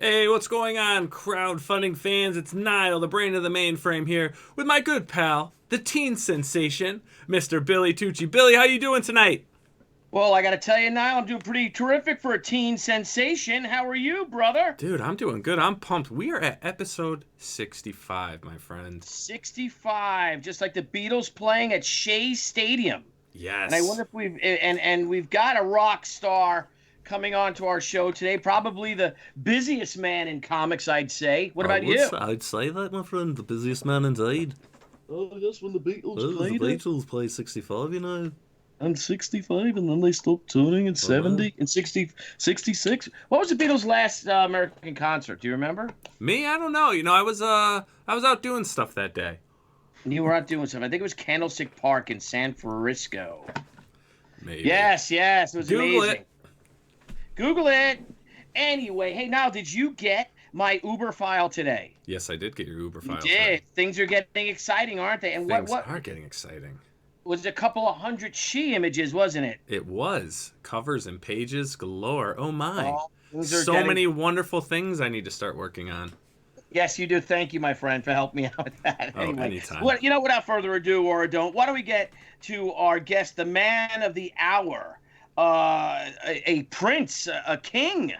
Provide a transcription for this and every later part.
Hey, what's going on, crowdfunding fans? It's Nile, the brain of the mainframe here, with my good pal, the teen sensation, Mr. Billy Tucci. Billy, how you doing tonight? Well, I got to tell you now, I'm doing pretty terrific for a teen sensation. How are you, brother? Dude, I'm doing good. I'm pumped. We are at episode 65, my friend. 65, just like the Beatles playing at Shea Stadium. And I Yes. wonder if we've got a rock star coming on to our show today, probably the busiest man in comics, I'd say. What about you? I'd say that, my friend. The busiest man indeed. Oh, yes, when the Beatles Oh, the played it, Beatles play 65, you know. and 65, and then they stopped touring in 70, and 60, 66. What was the Beatles' last American concert? Do you remember? Me? I don't know. I was out doing stuff that day. You were out doing something. I think it was Candlestick Park in San Francisco. Maybe. Yes, it was Google amazing. it. Google it. Anyway, hey, now, did you get my Uber file today? Yes, I did get your Uber file. You did. Things are getting exciting, aren't they? And Things what are getting exciting. was a couple of hundred she images, wasn't it? It was. Covers and pages galore. Oh my. Oh, things are So getting- many wonderful things I need to start working on. Yes, you do. Thank you, my friend, for helping me out with that. Oh, Anyway, anytime. without further ado or don't, why don't we get to our guest, the man of the hour, a prince, a king,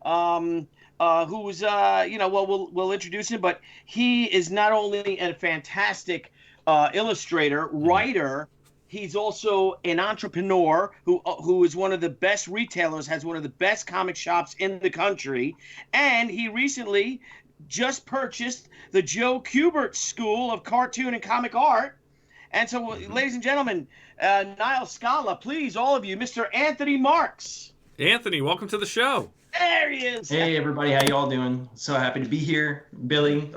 who's, we'll introduce him, but he is not only a fantastic illustrator, writer, he's also an entrepreneur who is one of the best retailers, has one of the best comic shops in the country, and he recently just purchased the Joe Kubert School of Cartoon and Comic Art. And so, ladies and gentlemen, Nile, Scala, please, all of you, Mr. Anthony Marques. Anthony, welcome to the show. There he is. Hey everybody, how y'all doing? So happy to be here, Billy.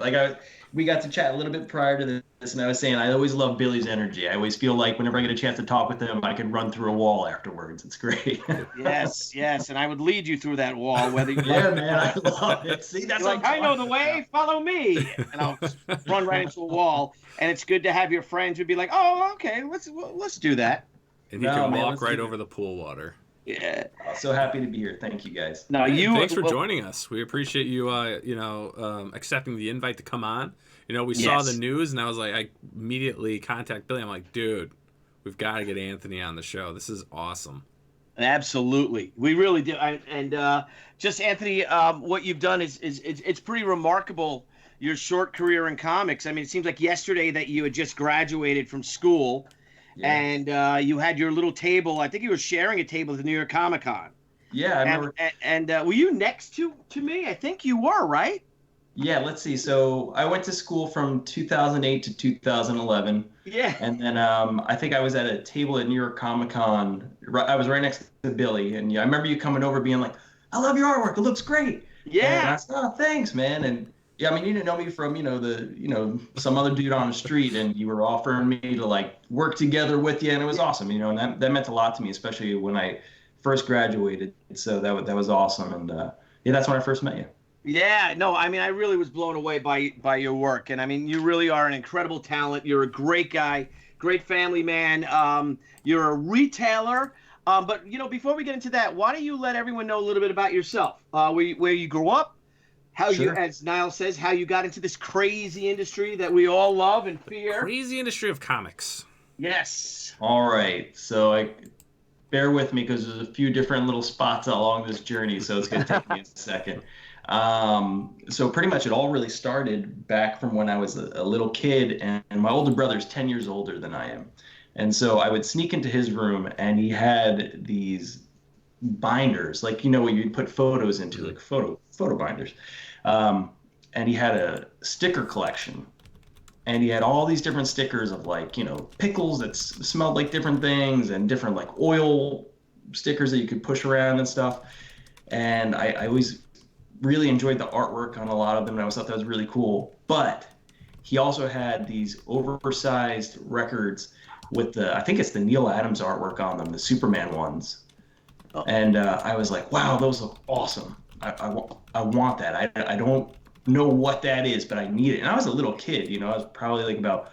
We got to chat a little bit prior to this, and I was saying I always love Billy's energy. I always feel like whenever I get a chance to talk with him, I can run through a wall afterwards. It's great. Yes, and I would lead you through that wall, whether you Yeah, man, I love it. See, that's you're what like, I'm I know the talking way, about. follow me, and I'll run right into a wall. And it's good to have your friends who'd be like, oh, okay, let's do that. And he No, can man, walk let's right do it. over the pool water. Yeah. So happy to be here. Thank you guys. Now Hey, you. thanks for well, joining us. We appreciate you, accepting the invite to come on. We saw Yes. the news, and I immediately contact Billy. I'm like, dude, we've got to get Anthony on the show. This is awesome. Absolutely, we really do. Just Anthony, what you've done is it's pretty remarkable. Your short career in comics. I mean, it seems like yesterday that you had just graduated from school, Yeah. and you had your little table. I think you were sharing a table at the New York Comic Con. Yeah, I remember. And were you next to me? I think you were, right? Yeah, let's see. So I went to school from 2008 to 2011. Yeah. And then I think I was at a table at New York Comic Con. I was right next to Billy, and I remember you coming over being like, "I love your artwork. It looks great." And I Yeah. said, "Oh, thanks, man." And yeah, I mean, you didn't know me from some other dude on the street, and you were offering me to work together with you, and it was awesome, and that meant a lot to me, especially when I first graduated. So that was awesome, and yeah, that's when I first met you. Yeah, no, I mean, I really was blown away by your work, and I mean, you really are an incredible talent. You're a great guy, great family man. You're a retailer, but before we get into that, why don't you let everyone know a little bit about yourself, where you grew up, how you, Sure. as Niall says, how you got into this crazy industry that we all love and fear. Crazy industry of comics. Yes. All right, so bear with me because there's a few different little spots along this journey, so it's going to take me a second. So pretty much it all really started back from when I was a little kid, and my older brother's 10 years older than I am. And so I would sneak into his room, and he had these binders, what you'd put photos into, like photo binders. And he had a sticker collection, and he had all these different stickers of pickles that smelled like different things, and different oil stickers that you could push around and stuff. And I always really enjoyed the artwork on a lot of them, and I always thought that was really cool. But he also had these oversized records with I think it's the Neil Adams artwork on them, the Superman ones. Oh. And I was like, wow, those look awesome. I want that. I don't know what that is, but I need it. And I was a little kid, I was probably about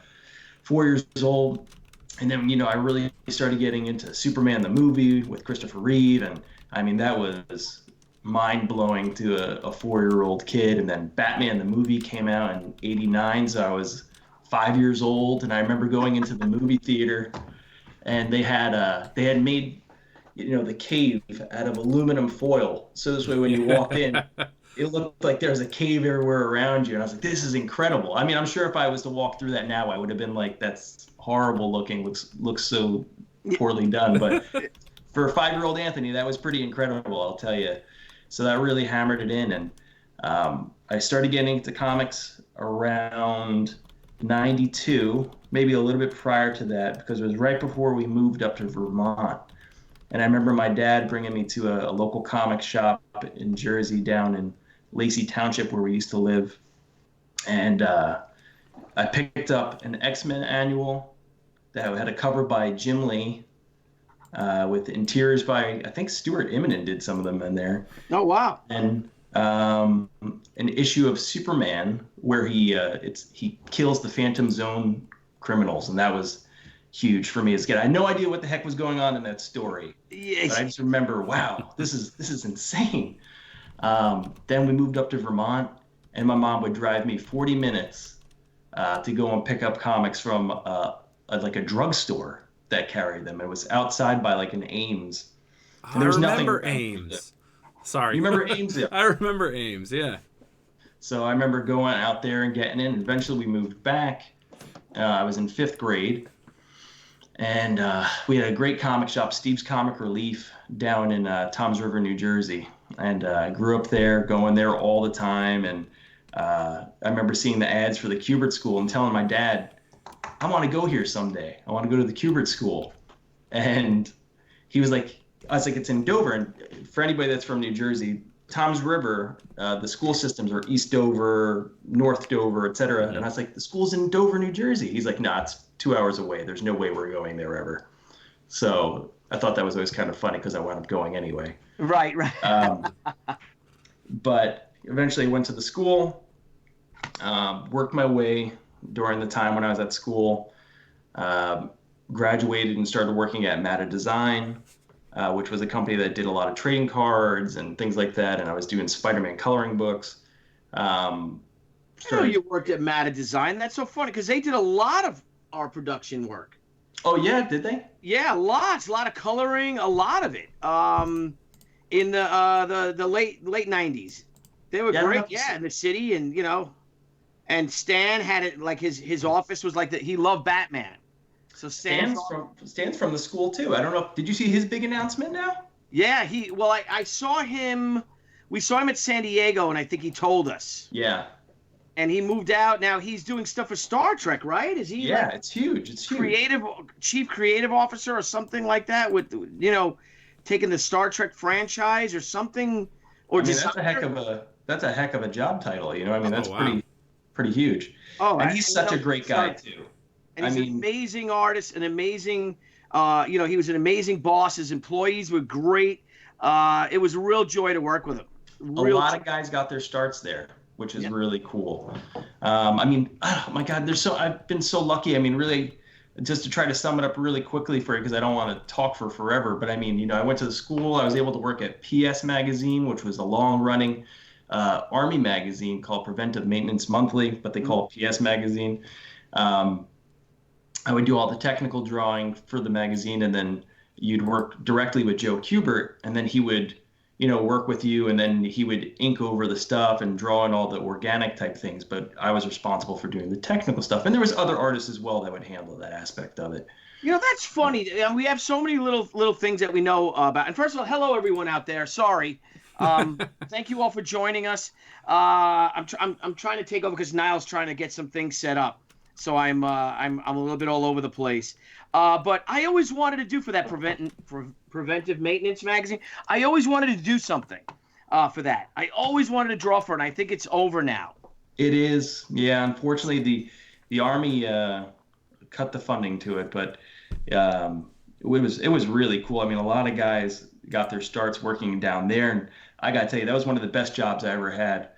4 years old. And then, I really started getting into Superman the movie with Christopher Reeve. And I mean, that was mind-blowing to a 4-year-old kid. And then Batman the movie came out in '89, so I was 5 years old, and I remember going into the movie theater, and they had made the cave out of aluminum foil, so this way when you walked in, it looked like there was a cave everywhere around you, and I was like, this is incredible. I mean, I'm sure if I was to walk through that now, I would have been like, that's horrible looking, looks so poorly done. But for a 5-year-old Anthony, that was pretty incredible, I'll tell you. So that really hammered it in, and I started getting into comics around '92, maybe a little bit prior to that, because it was right before we moved up to Vermont. And I remember my dad bringing me to a local comic shop in Jersey, down in Lacey Township, where we used to live. And I picked up an X-Men annual that had a cover by Jim Lee, with interiors by, I think Stuart Immonen did some of them in there. Oh, wow. And an issue of Superman where he kills the Phantom Zone criminals, and that was huge for me as a kid. I had no idea what the heck was going on in that story. Yes. But I just remember, wow, this is insane. Then we moved up to Vermont, and my mom would drive me 40 minutes to go and pick up comics from like a drugstore that carried them. It was outside by like an Ames. And there was remember Ames. Sorry. You remember Ames? Yeah. I remember Ames, yeah. So I remember going out there and getting in. Eventually we moved back. I was in 5th grade. And we had a great comic shop, Steve's Comic Relief, down in Toms River, New Jersey. And I grew up there, going there all the time. And I remember seeing the ads for the Kubert School and telling my dad, I want to go here someday. I want to go to the Kubert School. And he was like, I was like, it's in Dover. And for anybody that's from New Jersey, Toms River, the school systems are East Dover, North Dover, et cetera. And I was like, the school's in Dover, New Jersey. He's like, nah, it's 2 hours away. There's no way we're going there ever. So I thought that was always kind of funny because I wound up going anyway. Right. But eventually went to the school, worked my way during the time when I was at school, graduated and started working at Mata Design, which was a company that did a lot of trading cards and things like that. And I was doing Spider-Man coloring books. I know you worked at Mata Design. That's so funny because they did a lot of our production work. Oh yeah, did they? Yeah, lots, a lot of coloring, a lot of it. In the late '90s, they were great. Yeah, in the city, and and Stan had it like his office was like that. He loved Batman. So Stan's from the school too. I don't know. Did you see his big announcement now? Yeah, I saw him. We saw him at San Diego, and I think he told us. Yeah. And he moved out. Now he's doing stuff for Star Trek, right? Is he? Yeah, it's huge. It's huge. Chief creative officer or something like that, with taking the Star Trek franchise or something. Or that's a heck of a job title. That's pretty huge. Oh, and he's such a great guy too. And he's an amazing artist, an amazing. He was an amazing boss. His employees were great. It was a real joy to work with him. A lot of guys got their starts there, which is really cool. Oh my God, I've been so lucky. Really, just to try to sum it up really quickly for you, because I don't want to talk for forever, but I went to the school. I was able to work at PS Magazine, which was a long-running Army magazine called Preventive Maintenance Monthly, but they call it PS Magazine. I would do all the technical drawing for the magazine, and then you'd work directly with Joe Kubert, and then he would work with you, and then he would ink over the stuff and draw in all the organic type things. But I was responsible for doing the technical stuff. And there was other artists as well that would handle that aspect of it. That's funny. We have so many little things that we know about. And first of all, hello everyone out there. Sorry. Thank you all for joining us. I'm trying to take over because Nile's trying to get some things set up. So I'm a little bit all over the place. But I always wanted to do for that preventive maintenance magazine. I always wanted to do something for that. I always wanted to draw for it, and I think it's over now. It is. Yeah, unfortunately, the Army cut the funding to it, but it was really cool. A lot of guys got their starts working down there, and I got to tell you, that was one of the best jobs I ever had,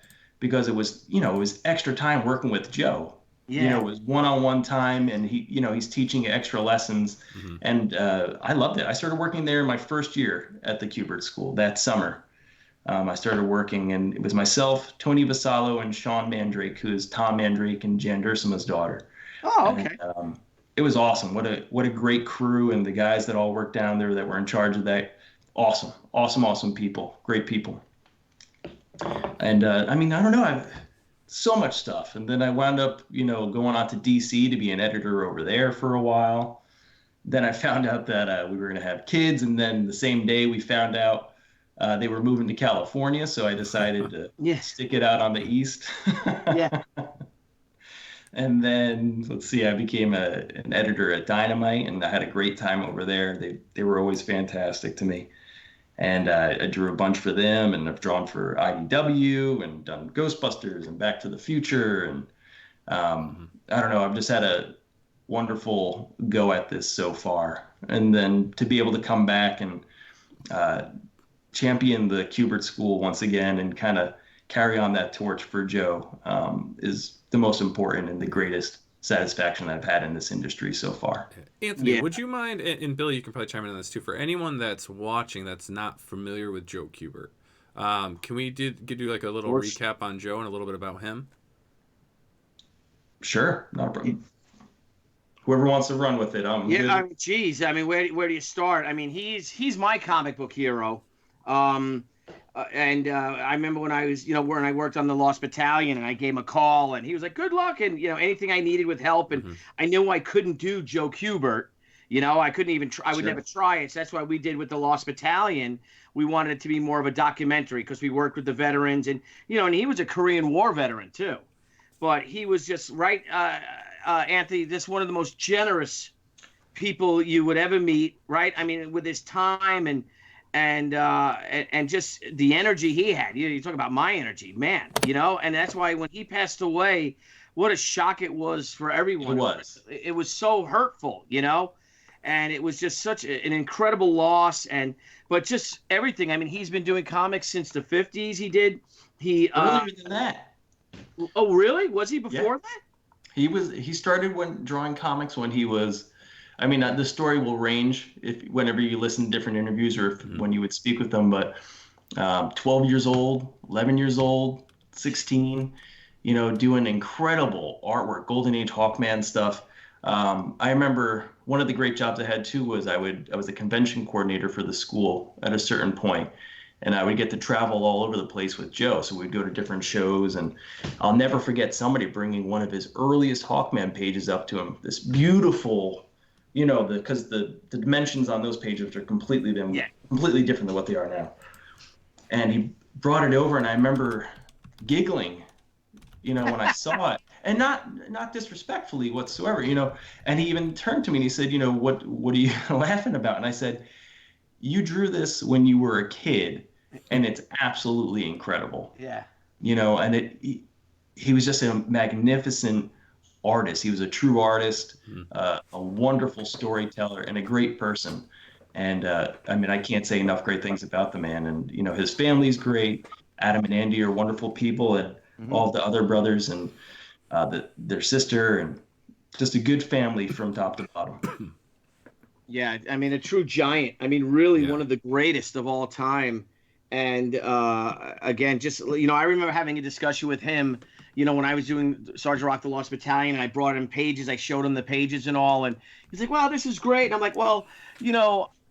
because it was extra time working with Joe. Yeah. It was one-on-one time, and he's teaching extra lessons, and I loved it. I started working there my first year at the Kubert School that summer. I started working, and it was myself, Tony Vasallo, and Sean Mandrake, who is Tom Mandrake and Jan Dersima's daughter. Oh, And okay. it was awesome. What a great crew, and the guys that all worked down there that were in charge of that. Awesome, awesome, awesome people. Great people. And I mean, I don't know. I've so much stuff. And then I wound up, going on to DC to be an editor over there for a while. Then I found out that we were going to have kids. And then the same day we found out they were moving to California. So I decided to stick it out on the East. Yeah. And then, let's see, I became an editor at Dynamite, and I had a great time over there. They were always fantastic to me. And I drew a bunch for them, and I've drawn for IDW and done Ghostbusters and Back to the Future. And I don't know, I've just had a wonderful go at this so far. And then to be able to come back and champion the Kubert School once again and kind of carry on that torch for Joe is the most important and the greatest satisfaction I've had in this industry so far. Anthony, would you mind, and Billy, you can probably chime in on this too, for anyone that's watching that's not familiar with Joe Kubert, can we do like a little recap on Joe and a little bit about him? Sure, not a problem. Whoever wants to run with it. I mean, geez, I mean, where do you start? I mean, he's my comic book hero. And I remember when I was, when I worked on the Lost Battalion, and I gave him a call, and he was like, "Good luck," and anything I needed with help. And I knew I couldn't do Joe Kubert. I couldn't even try. I would never try it. So that's why we did with the Lost Battalion. We wanted it to be more of a documentary because we worked with the veterans, and and he was a Korean War veteran too. But he was just right, Anthony. Just one of the most generous people you would ever meet. Right? I mean, with his time and just the energy he had. You talk about my energy, man, and that's why when he passed away, what a shock it was for everyone. It was so hurtful, and it was just such an incredible loss. But just everything. I mean, he's been doing comics since the 50s. He earlier than that. Oh, really? Was he before that? He started drawing comics when he was, I mean, the story will range whenever you listen to different interviews or when you would speak with them, but 12 years old, 11 years old, 16, doing incredible artwork, Golden Age Hawkman stuff. I remember one of the great jobs I had too was I was the convention coordinator for the school at a certain point, and I would get to travel all over the place with Joe. So we'd go to different shows, and I'll never forget somebody bringing one of his earliest Hawkman pages up to him. This beautiful, because the dimensions on those pages are completely different than what they are now. And he brought it over, and I remember giggling, when I saw it, and not disrespectfully whatsoever, And he even turned to me and he said, what are you laughing about? And I said, you drew this when you were a kid, and it's absolutely incredible. Yeah. And he was just a magnificent artist. He was a true artist, a wonderful storyteller, and a great person. And I mean, I can't say enough great things about the man. And his family's great. Adam and Andy are wonderful people, and all of the other brothers and their sister, and just a good family from top to bottom. Yeah, I mean, a true giant. I mean, really one of the greatest of all time. And again, just I remember having a discussion with him. When I was doing Sergeant Rock, the Lost Battalion, and I brought him pages, I showed him the pages and all, and he's like, "Wow, this is great." And I'm like, "Well,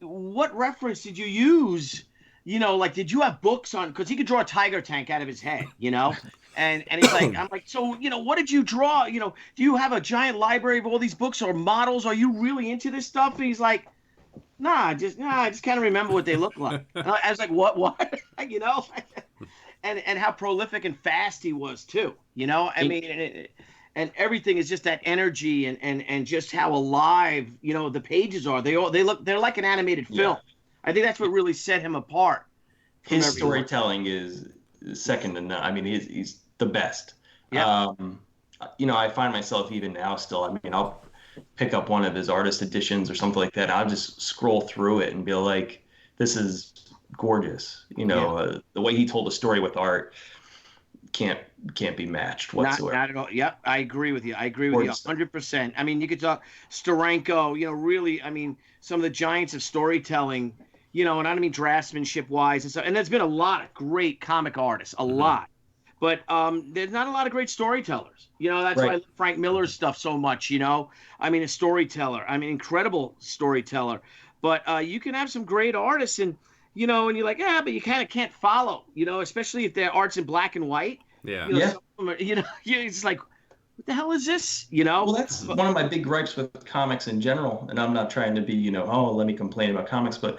what reference did you use? Like, did you have books on?" Because he could draw a tiger tank out of his head, And he's like, I'm like, "So, what did you draw? Do you have a giant library of all these books or models? Are you really into this stuff?" And he's like, I just kind of remember what they look like. And I was like, what? And how prolific and fast he was too. I mean, and everything is just that energy and just how alive, the pages are. They're like an animated film. I think that's what really set him apart. His storytelling is second to none. I mean, he's the best. Yeah. I find myself even now still, I mean, I'll pick up one of his artist editions or something like that. I'll just scroll through it and be like, this is gorgeous. The way he told a story with art can't be matched whatsoever. Not at all. Yep, I agree with you. 100%. I mean, you could talk Steranko, really, I mean, some of the giants of storytelling, and I don't mean draftsmanship wise and stuff. And there's been a lot of great comic artists, a lot. But there's not a lot of great storytellers. That's why I like Frank Miller's stuff so much, I mean, a storyteller. I mean, incredible storyteller. But you can have some great artists and, and you're like, yeah, but you kind of can't follow, especially if their art's in black and white. Yeah. Some of them are, it's like, what the hell is this? Well, that's one of my big gripes with comics in general. And I'm not trying to be, let me complain about comics. But,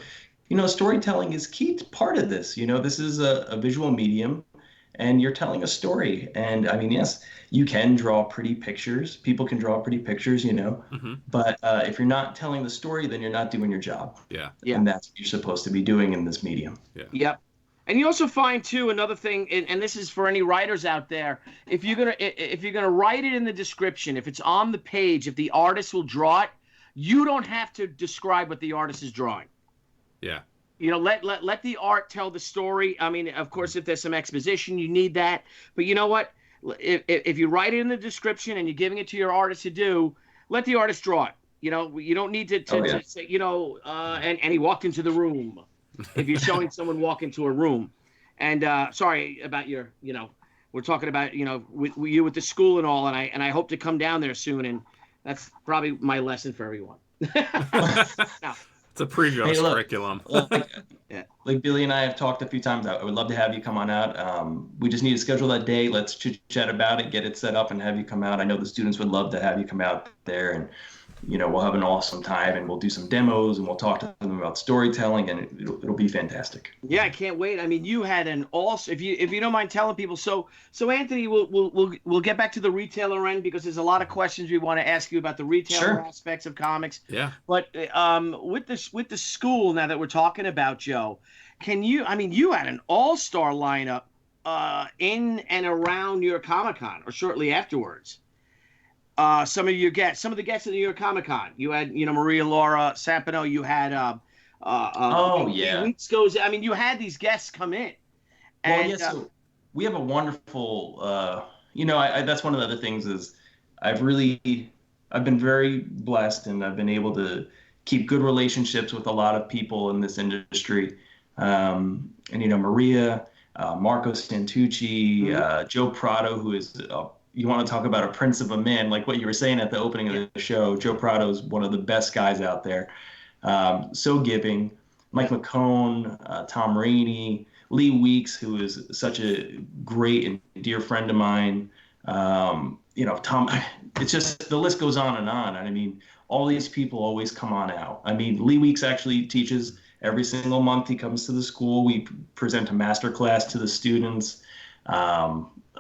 storytelling is key part of this. This is a visual medium and you're telling a story. And I mean, yes, you can draw pretty pictures. People can draw pretty pictures, But if you're not telling the story, then you're not doing your job. Yeah. And that's what you're supposed to be doing in this medium. Yeah. Yep. And you also find too another thing, and this is for any writers out there. If you're gonna write it in the description, if it's on the page, if the artist will draw it, you don't have to describe what the artist is drawing. Yeah. Let the art tell the story. I mean, of course, if there's some exposition, you need that. But you know what? If you write it in the description and you're giving it to your artist to do, let the artist draw it. You don't need to say, and he walked into the room. If you're showing someone walk into a room. And sorry about your, we're talking about, with you with the school and all, and I hope to come down there soon. And that's probably my lesson for everyone. Now, it's a preview of curriculum. Like Billy and I have talked a few times. I would love to have you come on out. We just need to schedule that day. Let's chit-chat about it, get it set up, and have you come out. I know the students would love to have you come out there, and we'll have an awesome time, and we'll do some demos, and we'll talk to them about storytelling, and it'll be fantastic. Yeah, I can't wait. I mean, you had an awesome. If you don't mind telling people, so Anthony, we'll get back to the retailer end because there's a lot of questions we want to ask you about the retailer aspects of comics. Yeah. But with the school now that we're talking about, Joe, can you? I mean, you had an all-star lineup in and around New York Comic-Con or shortly afterwards. Some of the guests at the New York Comic-Con. You had, Maria Laura Sapino. You had, weeks goes. I mean, you had these guests come in. And, so we have a wonderful. That's one of the other things is I've been very blessed and I've been able to keep good relationships with a lot of people in this industry. Maria, Marco Santucci, Joe Prado, who is. You want to talk about a prince of a man, like what you were saying at the opening of the show. Joe Prado is one of the best guys out there. So giving. Mike McCone, Tom Rainey, Lee Weeks, who is such a great and dear friend of mine. Tom, it's just the list goes on and on. I mean, all these people always come on out. I mean, Lee Weeks actually teaches every single month. He comes to the school. We present a master class to the students.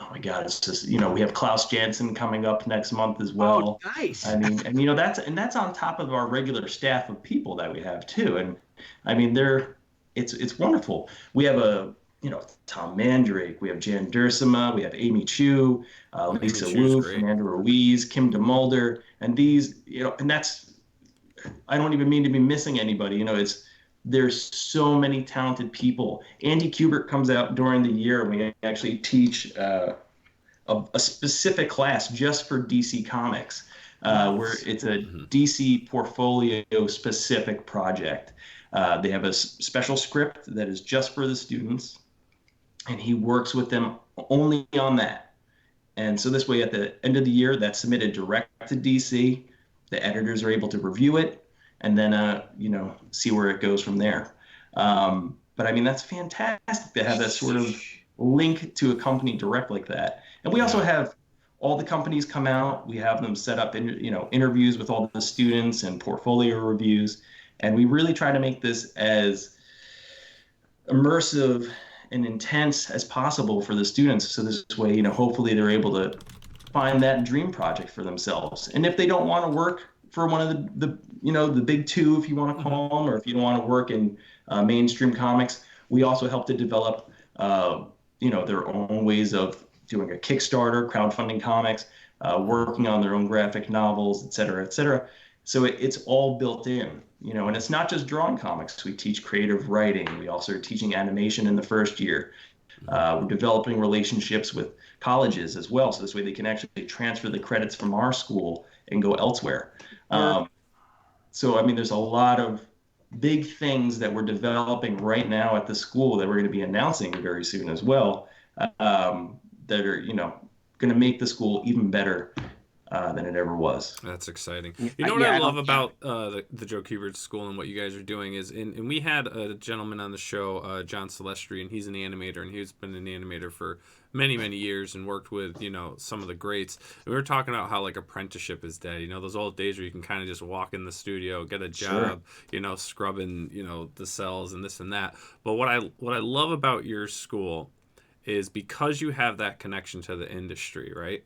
Oh my God, it's just, we have Klaus Jansen coming up next month as well. Oh, nice. I mean, and that's on top of our regular staff of people that we have too. And I mean, it's wonderful. We have Tom Mandrake, we have Jan Dursima, we have Amy Chu, Lisa Wu, Fernanda Ruiz, Kim DeMulder, and these, and that's, I don't even mean to be missing anybody, there's so many talented people. Andy Kubert comes out during the year, and we actually teach a specific class just for DC Comics, where it's a DC portfolio specific project. They have a special script that is just for the students, and he works with them only on that. And so this way, at the end of the year, that's submitted direct to DC. The editors are able to review it, and then, see where it goes from there. But I mean, that's fantastic to have that sort of link to a company direct like that. And we also have all the companies come out. We have them set up, interviews with all the students and portfolio reviews. And we really try to make this as immersive and intense as possible for the students. So this way, hopefully they're able to find that dream project for themselves. And if they don't want to work for one of the big two, if you want to call them, or if you don't want to work in mainstream comics, we also help to develop, their own ways of doing a Kickstarter, crowdfunding comics, working on their own graphic novels, et cetera, et cetera. So it's all built in, and it's not just drawing comics. We teach creative writing. We also are teaching animation in the first year. We're developing relationships with colleges as well. So this way they can actually transfer the credits from our school and go elsewhere. So, I mean, there's a lot of big things that we're developing right now at the school that we're going to be announcing very soon as well, that are, going to make the school even better than it ever was. That's exciting. You know what I love about the Joe Kubert School and what you guys are doing is, and we had a gentleman on the show, John Celestri, and he's an animator, and he's been an animator for many, many years and worked with, some of the greats. And we were talking about how, like, apprenticeship is dead. Those old days where you can kind of just walk in the studio, get a job, sure, scrubbing, the cells and this and that. But what I love about your school is because you have that connection to the industry, right?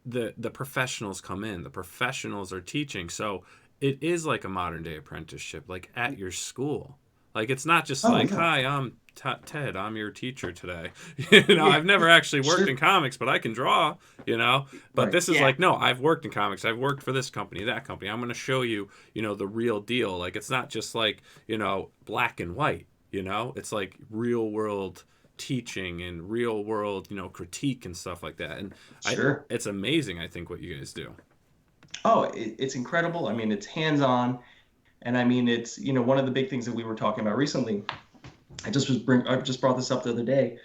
The professionals come in. The professionals are teaching. So it is like a modern day apprenticeship, like at your school. Like, it's not just hi, I'm Ted, I'm your teacher today. I've never actually worked in comics, but I can draw, But this is like, no, I've worked in comics. I've worked for this company, that company. I'm going to show you, the real deal. Like, it's not just like, black and white, It's like real world teaching and real world, critique and stuff like that. And sure, it's amazing, I think, what you guys do. Oh, it's incredible. I mean, it's hands-on. And I mean, it's, one of the big things that we were talking about recently. I just brought this up the other day,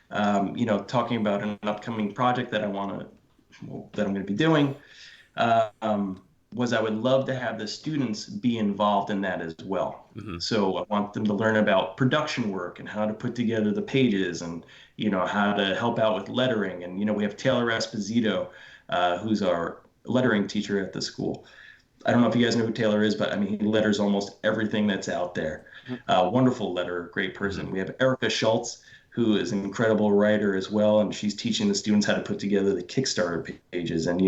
talking about an upcoming project that I'm going to be doing, was I would love to have the students be involved in that as well. Mm-hmm. So I want them to learn about production work and how to put together the pages and, how to help out with lettering. And, we have Taylor Esposito, who's our lettering teacher at the school. I don't know if you guys know who Taylor is, but I mean, he letters almost everything that's out there. Wonderful letterer, great person. We have Erica Schultz, who is an incredible writer as well, and she's teaching the students how to put together the Kickstarter pages. And,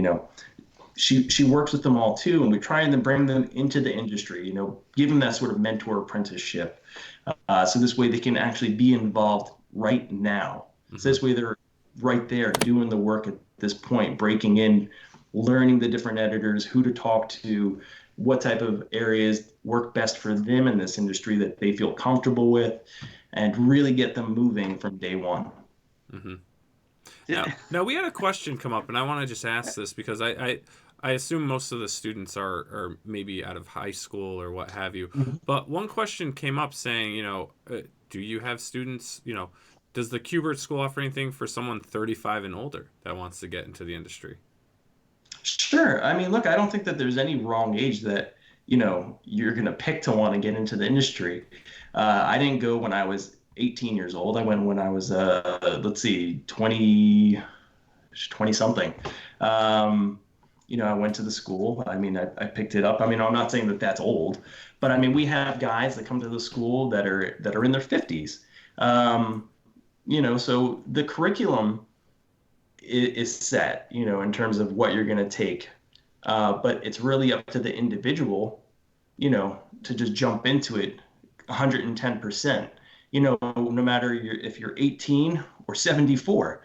she works with them all too, and we try and then bring them into the industry, give them that sort of mentor apprenticeship. So this way they can actually be involved right now. Mm-hmm. So this way they're right there doing the work at this point, breaking in, learning the different editors, who to talk to, what type of areas work best for them in this industry that they feel comfortable with, and really get them moving from day one. Mm-hmm. Now, we had a question come up, and I want to just ask this because I assume most of the students are maybe out of high school or what have you. Mm-hmm. But one question came up saying, do you have students, does the Kubert School offer anything for someone 35 and older that wants to get into the industry? Sure. I mean, look, I don't think that there's any wrong age that, you're going to pick to want to get into the industry. I didn't go when I was 18 years old. I went when I was, 20 something. I went to the school. I mean, I picked it up. I mean, I'm not saying that that's old, but I mean, we have guys that come to the school that are in their 50s. So the curriculum is set, in terms of what you're going to take. But it's really up to the individual, to just jump into it 110%. No matter if you're 18 or 74,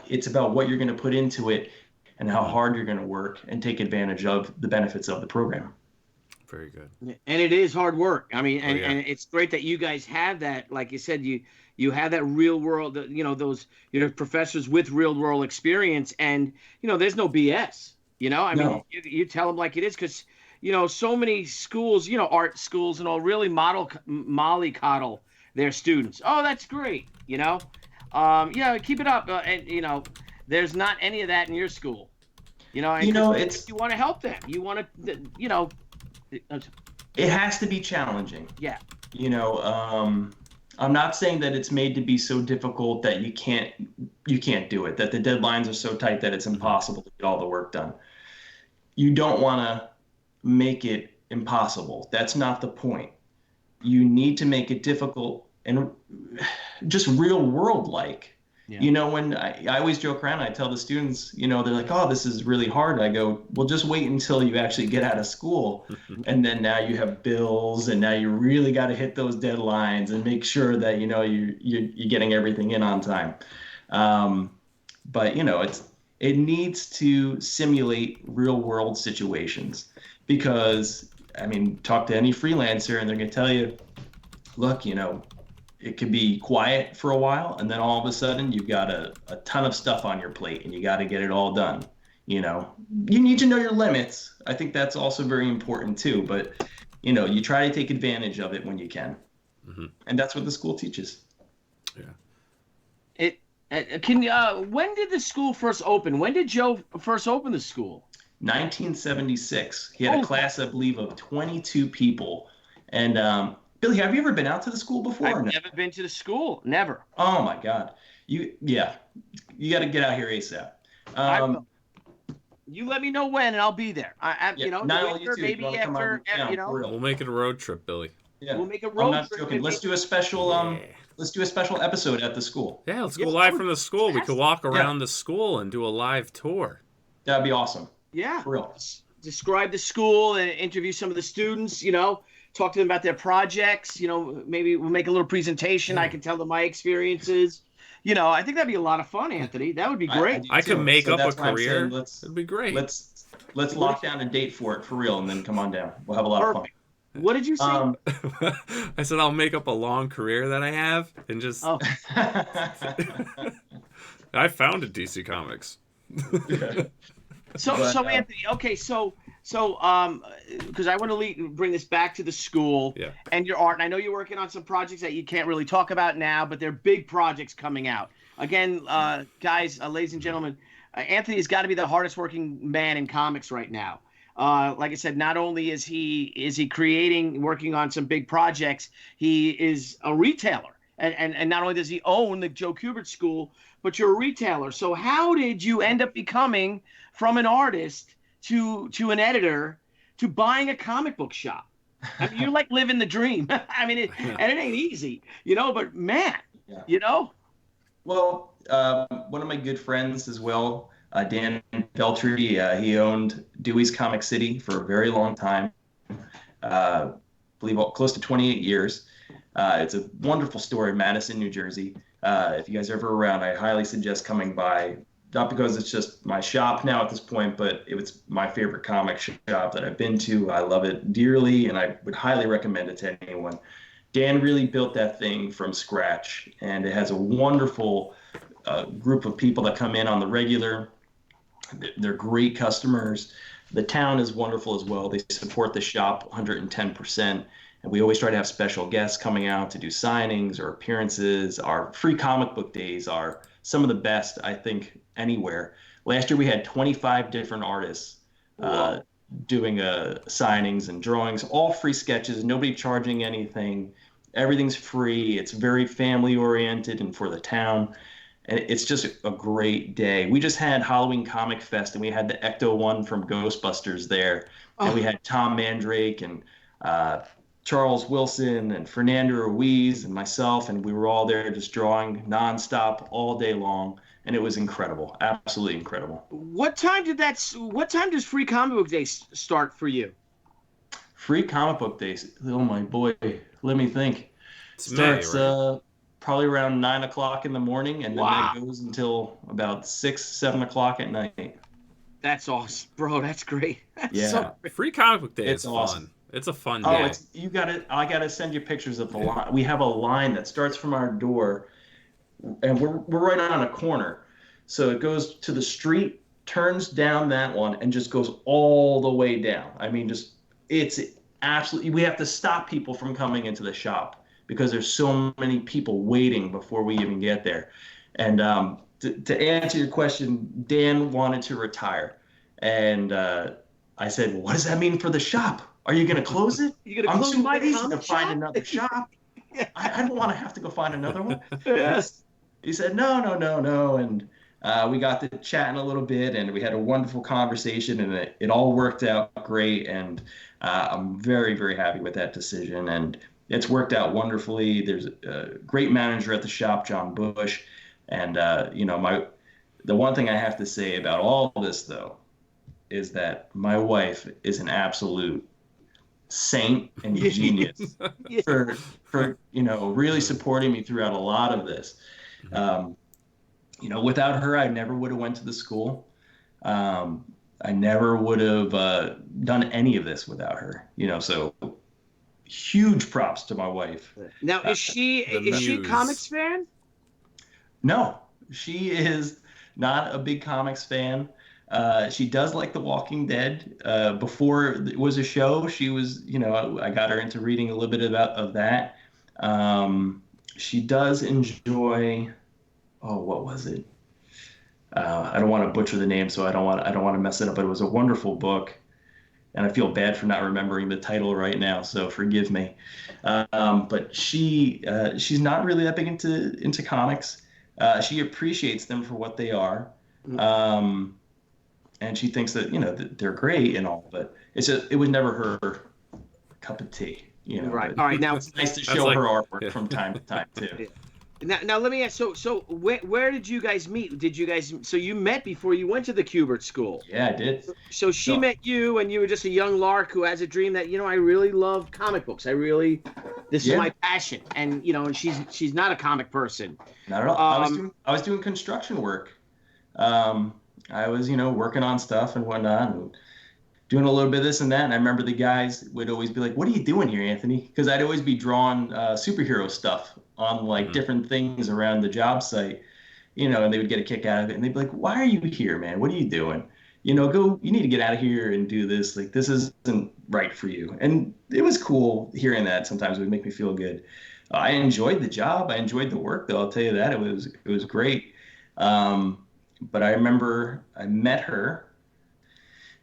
it's about what you're going to put into it and how hard you're going to work and take advantage of the benefits of the program. Very good. And it is hard work. I mean, and it's great that you guys have that. Like you said, you have that real world, those, professors with real world experience, and, there's no BS, I mean, you tell them like it is, because, so many schools, art schools and all really mollycoddle their students. Oh, that's great. Keep it up. And, there's not any of that in your school, it's, you want to help them. You want to, it has to be challenging. Yeah. I'm not saying that it's made to be so difficult that you can't do it, that the deadlines are so tight that it's impossible to get all the work done. You don't want to make it impossible. That's not the point. You need to make it difficult and just real world like. Yeah. When I always joke around, I tell the students, they're like, oh, this is really hard. I go, well, just wait until you actually get out of school. And then now you have bills, and now you really got to hit those deadlines and make sure that, you're getting everything in on time. But, it needs to simulate real world situations, because, I mean, talk to any freelancer and they're going to tell you, look, it could be quiet for a while, and then all of a sudden you've got a ton of stuff on your plate and you got to get it all done. You need to know your limits. I think that's also very important too. But, you try to take advantage of it when you can. Mm-hmm. And that's what the school teaches. Yeah. When did the school first open? When did Joe first open the school? 1976. He had a class, I believe, of 22 people. And Billy, have you ever been out to the school before? I've never been to the school. Never. Oh my God. You got to get out here ASAP. You let me know when, and I'll be there. Nile, you too. Maybe after, We'll make it a road trip, Billy. Yeah. We'll make a road trip. I'm not joking. Let's do a special episode at the school. Yeah, let's go live from the school. We could walk around the school and do a live tour. That'd be awesome. Yeah. For real. Describe the school and interview some of the students, talk to them about their projects, maybe we'll make a little presentation. I can tell them my experiences. I think that'd be a lot of fun, Anthony. That would be great. I could make up a career. It'd be great. Let's lock down a date for it for real, and then come on down. We'll have a lot of fun. What did you say? I said I'll make up a long career that I have and just. Oh. I founded DC Comics. So Anthony, okay, so because I want to bring this back to the school and your art, and I know you're working on some projects that you can't really talk about now, but they're big projects coming out. Again, guys, ladies and gentlemen, Anthony's got to be the hardest working man in comics right now. Like I said, not only is he working on some big projects, he is a retailer, and not only does he own the Joe Kubert School, but you're a retailer. So how did you end up becoming from an artist to an editor to buying a comic book shop? I mean, you're like living the dream. I mean, and it ain't easy, but man, Well, one of my good friends as well, Dan Beltry, he owned Dewey's Comic City for a very long time, I believe close to 28 years. It's a wonderful store in Madison, New Jersey. If you guys are ever around, I highly suggest coming by. Not because it's just my shop now at this point, but it was my favorite comic shop that I've been to. I love it dearly, and I would highly recommend it to anyone. Dan really built that thing from scratch, and it has a wonderful group of people that come in on the regular. They're great customers. The town is wonderful as well. They support the shop 110%. And we always try to have special guests coming out to do signings or appearances. Our free comic book days are some of the best, I think, anywhere. Last year we had 25 different artists doing signings and drawings, all free sketches, nobody charging anything. Everything's free. It's very family oriented and for the town. And it's just a great day. We just had Halloween Comic Fest, and we had the Ecto one from Ghostbusters there. And we had Tom Mandrake and Charles Wilson and Fernando Ruiz and myself, and we were all there just drawing nonstop all day long, and it was incredible, absolutely incredible. What time does Free Comic Book Day start for you? Free Comic Book Days, oh my boy, let me think. Starts probably around 9 o'clock in the morning, and then that goes until about 6, 7 o'clock at night. That's awesome, bro. That's great. That's so great. Free Comic Book Day is awesome. Fun. It's a fun day. I gotta send you pictures of the line. We have a line that starts from our door, and we're right on a corner. So it goes to the street, turns down that one, and just goes all the way down. I mean, it's absolutely. We have to stop people from coming into the shop because there's so many people waiting before we even get there. And to answer your question, Dan wanted to retire, and I said, well, "What does that mean for the shop? Are you going to close it? I'm too lazy to find another shop. I don't want to have to go find another one." Yes. He said, no. And we got to chatting a little bit, and we had a wonderful conversation, and it all worked out great. And I'm very, very happy with that decision. And it's worked out wonderfully. There's a great manager at the shop, John Bush. And, the one thing I have to say about all this, though, is that my wife is an absolute saint and genius for really supporting me throughout a lot of this. Without her, I never would have went to the school. I never would have done any of this without her. So huge props to my wife. Now, is she a comics fan? No, she is not a big comics fan. She does like The Walking Dead. Before it was a show, she was, I got her into reading a little bit of that. She does enjoy, oh, what was it? I don't want to butcher the name, so I don't want to mess it up. But it was a wonderful book, and I feel bad for not remembering the title right now, so forgive me. But she's not really that big into comics. She appreciates them for what they are. And she thinks that that they're great and all, but it was never her cup of tea, Right. All right. Now it's nice to show her artwork from time to time too. Now let me ask. So where did you guys meet? So you met before you went to the Kubert School? Yeah, I did. So she met you, and you were just a young lark who has a dream that I really love comic books. This is my passion, and and she's not a comic person. Not at all. I was doing construction work. I was, working on stuff and whatnot and doing a little bit of this and that. And I remember the guys would always be like, "What are you doing here, Anthony?" Because I'd always be drawing superhero stuff on like different things around the job site, and they would get a kick out of it. And they'd be like, "Why are you here, man? What are you doing? You need to get out of here and do this. Like, this isn't right for you." And it was cool hearing that. Sometimes it would make me feel good. I enjoyed the job. I enjoyed the work, though. I'll tell you that it was great. But I remember I met her,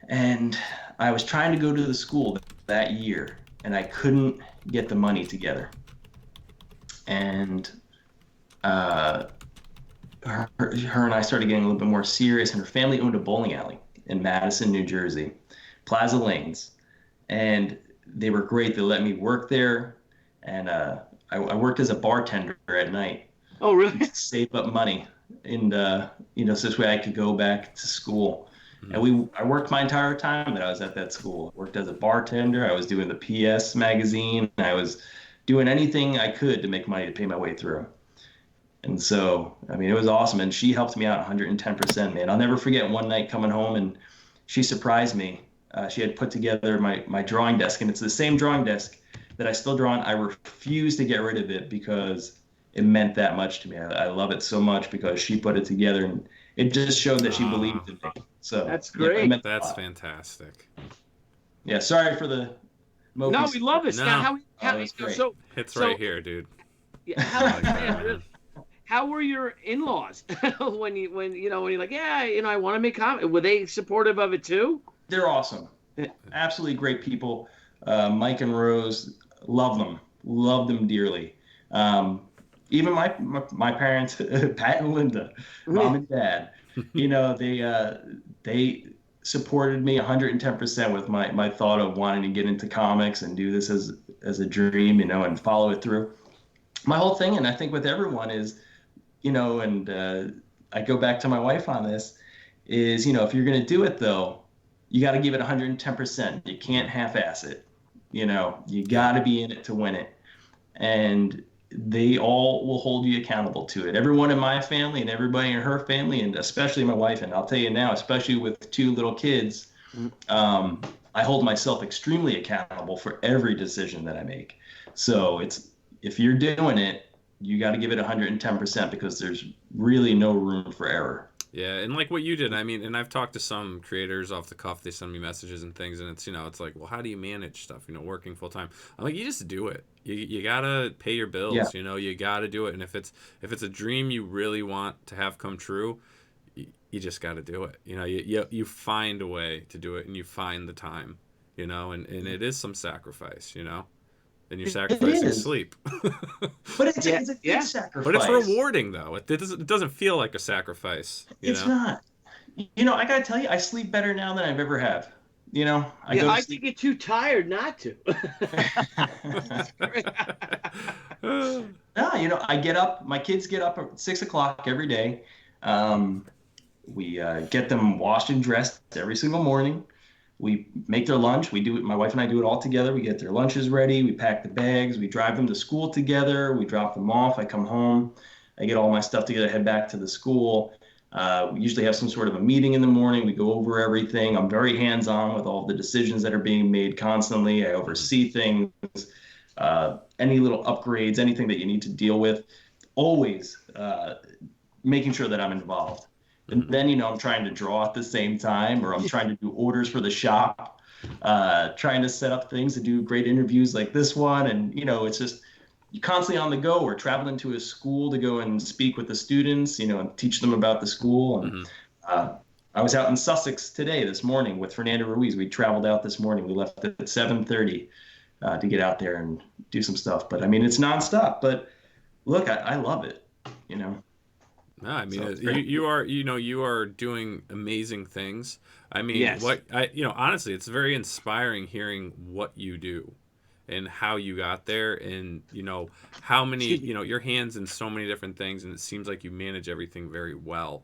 and I was trying to go to the school that year, and I couldn't get the money together. And her and I started getting a little bit more serious, and her family owned a bowling alley in Madison, New Jersey, Plaza Lanes. And they were great. They let me work there, and I worked as a bartender at night. Oh, really? To save up money. And so this way I could go back to school. And I worked my entire time that I was at that school. I worked as a bartender. I was doing the PS magazine. I was doing anything I could to make money to pay my way through. And so, it was awesome. And she helped me out 110%, man. I'll never forget one night coming home, and she surprised me. She had put together my drawing desk, and it's the same drawing desk that I still draw on. I refuse to get rid of it because it meant that much to me. I love it so much because she put it together, and it just showed that she believed in me. So that's great. Yeah, that's fantastic. Yeah, sorry for the. No, we love this. No. Now, it's right here, dude. Yeah, how were your in-laws when you're like, I want to make comics? Were they supportive of it too? They're awesome. Absolutely great people. Mike and Rose, love them dearly. Even my parents, Pat and Linda, mom and dad, they supported me 110% with my thought of wanting to get into comics and do this as a dream, and follow it through. My whole thing, and I think with everyone is, and I go back to my wife on this, is, if you're going to do it, though, you got to give it 110%. You can't half-ass it. You got to be in it to win it. And they all will hold you accountable to it. Everyone in my family and everybody in her family, and especially my wife, and I'll tell you now, especially with 2 little kids, I hold myself extremely accountable for every decision that I make. So if you're doing it, you got to give it 110% because there's really no room for error. Yeah, and like what you did, and I've talked to some creators off the cuff. They send me messages and things, and it's it's like, well, how do you manage stuff? Working full time. I'm like, you just do it. You gotta pay your bills. Yeah. You gotta do it. And if it's a dream you really want to have come true, you just gotta do it. You find a way to do it, and you find the time. And it is some sacrifice. And you're sacrificing sleep. But it's a good sacrifice. But it's rewarding, though. It doesn't feel like a sacrifice. It's not. I got to tell you, I sleep better now than I've ever have. I think you're too tired not to. No, I get up. My kids get up at 6 o'clock every day. We get them washed and dressed every single morning. We make their lunch. We do it. My wife and I do it all together. We get their lunches ready. We pack the bags. We drive them to school together. We drop them off. I come home. I get all my stuff together, head back to the school. We usually have some sort of a meeting in the morning. We go over everything. I'm very hands-on with all the decisions that are being made constantly. I oversee things, any little upgrades, anything that you need to deal with. Always making sure that I'm involved. And then, I'm trying to draw at the same time, or I'm trying to do orders for the shop, trying to set up things to do great interviews like this one. And, it's just you're constantly on the go. We're traveling to a school to go and speak with the students, and teach them about the school. And I was out in Sussex this morning with Fernando Ruiz. We traveled out this morning. We left at 7:30 to get out there and do some stuff. But I mean, it's nonstop. But look, I love it. No, I mean, So you are doing amazing things. I mean, Yes. honestly, it's very inspiring hearing what you do and how you got there, and how many, your hands in so many different things, and it seems like you manage everything very well,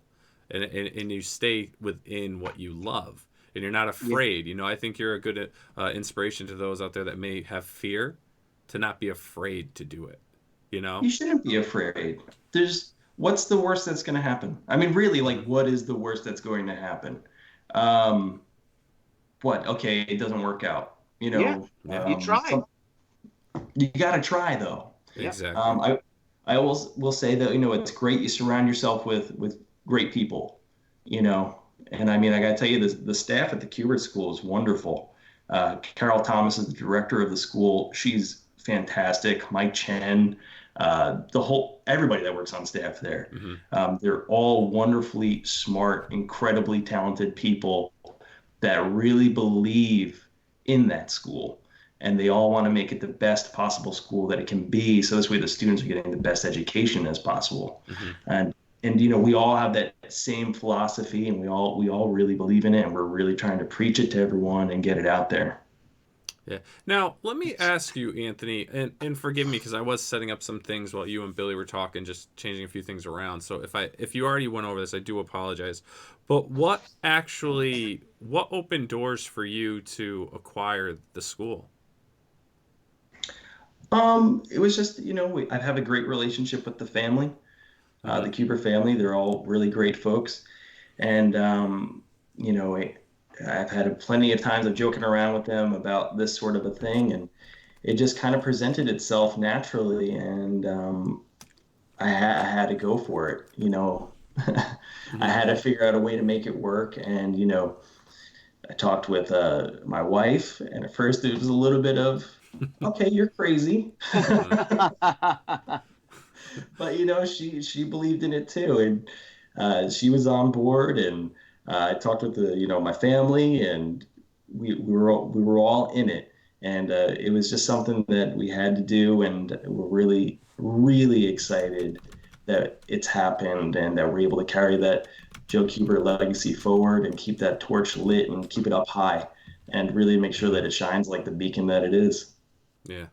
and you stay within what you love, and you're not afraid. I think you're a good inspiration to those out there that may have fear, to not be afraid to do it. You shouldn't be afraid. What's the worst that's going to happen? I mean, really, like, what is the worst that's going to happen? Okay, it doesn't work out. You try. You got to try, though. Exactly. I will say that, it's great you surround yourself with great people, and I mean, I got to tell you, the staff at the Kubert School is wonderful. Carol Thomas is the director of the school. She's fantastic. Mike Chen, everybody that works on staff there. They're all wonderfully smart, incredibly talented people that really believe in that school, and they all want to make it the best possible school that it can be, so this way the students are getting the best education as possible. And we all have that same philosophy, and we all really believe in it, and we're really trying to preach it to everyone and get it out there. Yeah. Now, let me ask you, Anthony, and forgive me, because I was setting up some things while you and Billy were talking, just changing a few things around. So if you already went over this, I do apologize. But what opened doors for you to acquire the school? It was just, I have a great relationship with the family, the Kubert family. They're all really great folks. And, I've had plenty of times of joking around with them about this sort of a thing, and it just kind of presented itself naturally, and I had to go for it. I had to figure out a way to make it work, and I talked with my wife, and at first it was a little bit of, okay, you're crazy, but she believed in it too, and she was on board, and I talked with my family, and we were all in it, and it was just something that we had to do, and we're really, really excited that it's happened, and that we're able to carry that Joe Kubert legacy forward and keep that torch lit and keep it up high, and really make sure that it shines like the beacon that it is. Yeah,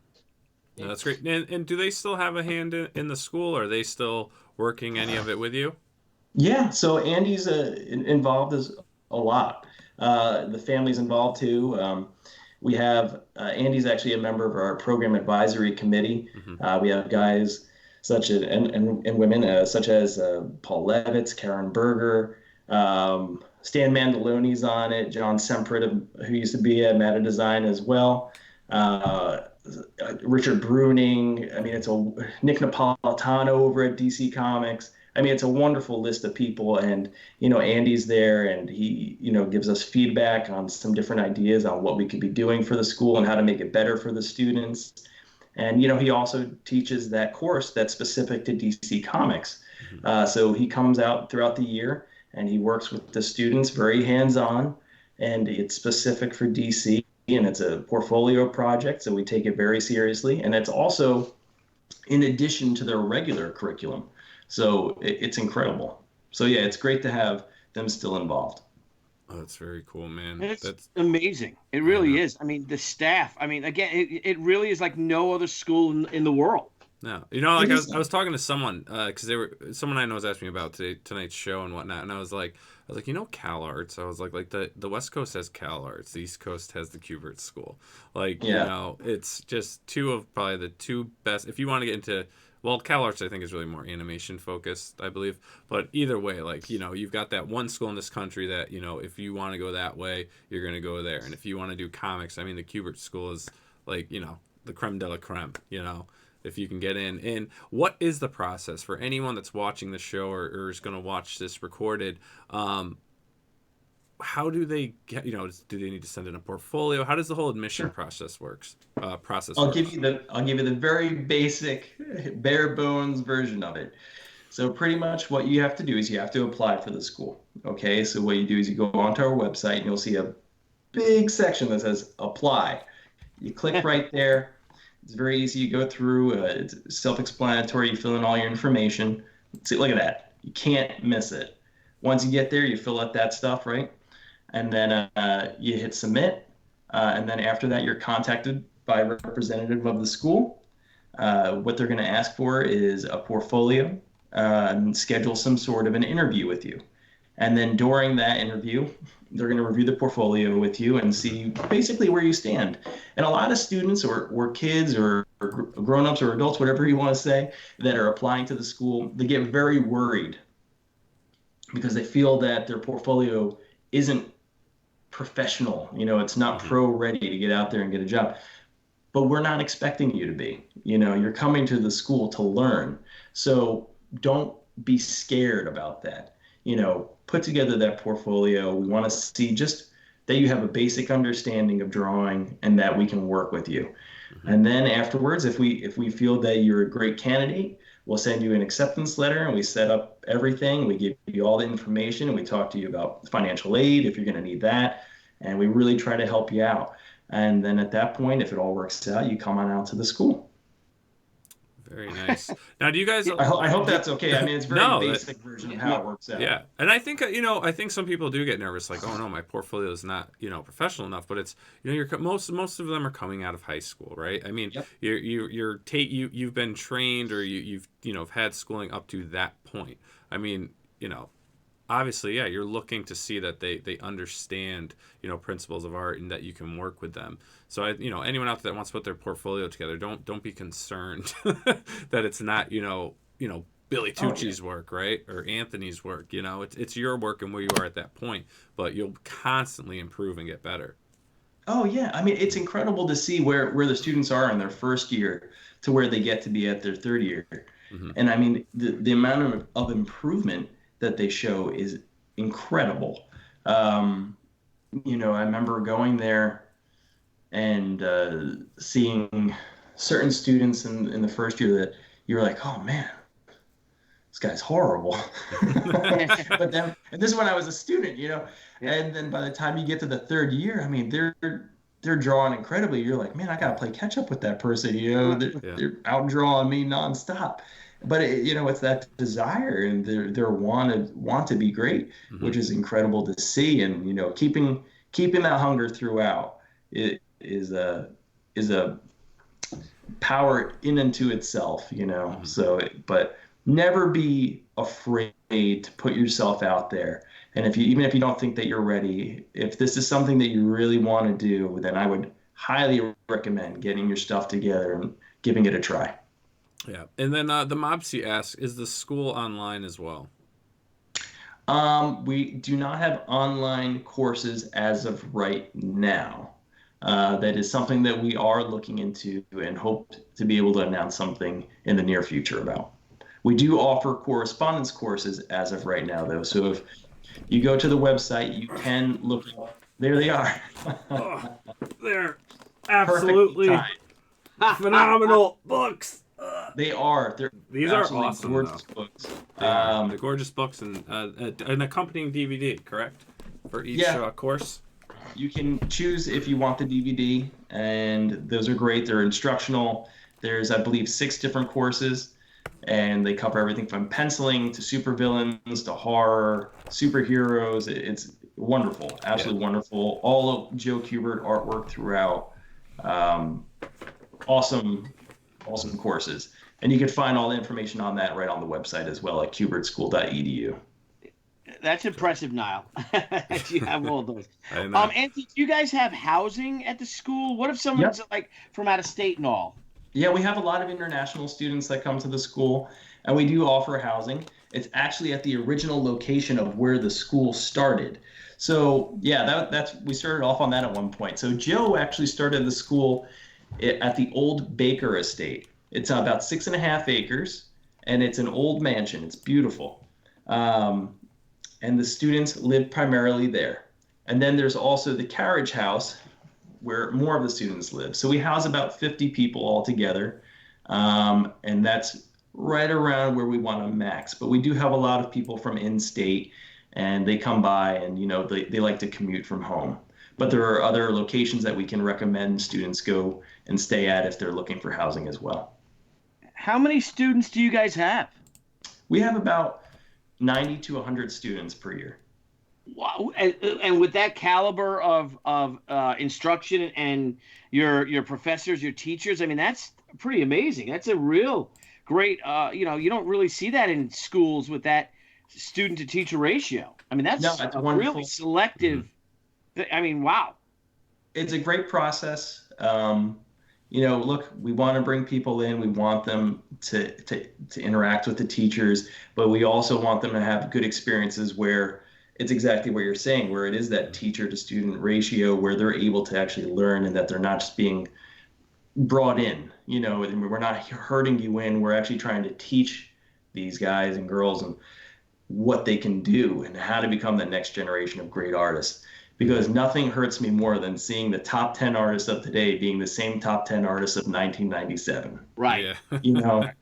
no, that's great. And do they still have a hand in the school? Or are they still working any of it with you? Yeah, so Andy's involved a lot. The family's involved too. We have Andy's actually a member of our program advisory committee. We have guys such as and women such as Paul Levitz, Karen Berger, Stan Mandaloni's on it, John Semprit, who used to be at Meta Design as well. Richard Bruning. I mean, it's Nick Napolitano over at DC Comics. I mean, it's a wonderful list of people, and Andy's there, and he gives us feedback on some different ideas on what we could be doing for the school and how to make it better for the students. And he also teaches that course that's specific to DC Comics. So he comes out throughout the year and he works with the students, very hands-on, and it's specific for DC, and it's a portfolio project, so we take it very seriously, and it's also in addition to their regular curriculum. So it's incredible. So yeah, it's great to have them still involved. Oh, that's very cool, man. That's amazing. It really is. I mean, the staff. I mean, again, it really is like no other school in the world. No, like I was talking to someone because someone I know was asking me about tonight's show and whatnot, and I was like, Cal Arts. I was like the West Coast has Cal Arts, the East Coast has the Kubert School. It's just probably the two best. If you want to get into, well, Cal Arts I think is really more animation focused, I believe. But either way, you've got that one school in this country that if you want to go that way, you're gonna go there, and if you want to do comics, I mean the Kubert School is the creme de la creme. if you can get in. And what is the process for anyone that's watching the show or is going to watch this recorded? How do they get, do they need to send in a portfolio? How does the whole admission process works? I'll give you the very basic, bare bones version of it. So pretty much what you have to do is you have to apply for the school. Okay, so what you do is you go onto our website and you'll see a big section that says apply. You click right there. It's very easy. You go through. It's self-explanatory. You fill in all your information. See, look at that. You can't miss it. Once you get there, you fill out that stuff, right? And then you hit submit. And then after that, you're contacted by a representative of the school. What they're going to ask for is a portfolio and schedule some sort of an interview with you. And then during that interview, they're going to review the portfolio with you and see basically where you stand. And a lot of students or kids or grown-ups or adults, whatever you want to say, that are applying to the school, they get very worried because they feel that their portfolio isn't professional. It's not pro-ready to get out there and get a job. But we're not expecting you to be. You're coming to the school to learn. So don't be scared about that. Put together that portfolio. We want to see just that you have a basic understanding of drawing and that we can work with you. And then afterwards, if we feel that you're a great candidate, we'll send you an acceptance letter and we set up everything. We give you all the information and we talk to you about financial aid if you're going to need that. And we really try to help you out. And then at that point, if it all works out, you come on out to the school. Very nice. Now, do you guys? I hope that's okay. I mean, it's very basic version of how it works out. Yeah, and I think I think some people do get nervous, like, oh no, my portfolio is not professional enough. But it's most of them are coming out of high school, right? I mean, you've been trained or you've had schooling up to that point. I mean, obviously, yeah, you're looking to see that they understand principles of art and that you can work with them. So anyone out there that wants to put their portfolio together, don't be concerned that it's not Billy Tucci's work, right, or Anthony's work. It's your work and where you are at that point, but you'll constantly improve and get better. Oh yeah, I mean, it's incredible to see where the students are in their first year to where they get to be at their third year, and I mean the amount of improvement that they show is incredible. I remember going there and seeing certain students in the first year that you're like, oh man, this guy's horrible. But then, and this is when I was a student, and then by the time you get to the third year, I mean, they're drawing incredibly. You're like, man, I got to play catch up with that person. They're out drawing me nonstop. But it's that desire and their want to be great, which is incredible to see. And keeping that hunger throughout is a power in and to itself. So but never be afraid to put yourself out there. And even if you don't think that you're ready, if this is something that you really want to do, then I would highly recommend getting your stuff together and giving it a try. Yeah, and then the Mobsy asks, is the school online as well? We do not have online courses as of right now. That is something that we are looking into and hope to be able to announce something in the near future about. We do offer correspondence courses as of right now, though. So if you go to the website, you can look. There they are. They're absolutely phenomenal books. They are. These are awesome. Gorgeous books. They're gorgeous books and an accompanying DVD, correct? For each course? You can choose if you want the DVD, and those are great. They're instructional. There's, I believe, 6 different courses, and they cover everything from penciling to supervillains to horror, superheroes. It's wonderful. Absolutely wonderful. All of Joe Kubert artwork throughout. Awesome courses. And you can find all the information on that right on the website as well at kubertschool.edu. That's impressive, Nile. You have all those. Anthony, do you guys have housing at the school? What if someone's like from out of state and all? Yeah, we have a lot of international students that come to the school, and we do offer housing. It's actually at the original location of where the school started. So yeah, that's we started off on that at one point. So Joe actually started the school at the old Baker estate. It's about 6.5 acres, and it's an old mansion. It's beautiful. And the students live primarily there. And then there's also the carriage house where more of the students live. So we house about 50 people altogether. And that's right around where we want to max. But we do have a lot of people from in-state, and they come by and, they like to commute from home. But there are other locations that we can recommend students go and stay at if they're looking for housing as well. How many students do you guys have? We have about 90 to 100 students per year. Wow. And with that caliber of instruction and your professors, your teachers, I mean, that's pretty amazing. That's a real great, you don't really see that in schools with that student to teacher ratio. I mean, that's a really selective. I mean, wow. It's a great process. Look, we want to bring people in. We want them to interact with the teachers, but we also want them to have good experiences where it's exactly what you're saying, where it is that teacher to student ratio, where they're able to actually learn and that they're not just being brought in, and we're not herding you in. We're actually trying to teach these guys and girls and what they can do and how to become the next generation of great artists. Because nothing hurts me more than seeing the top 10 artists of today being the same top 10 artists of 1997. Right. Yeah.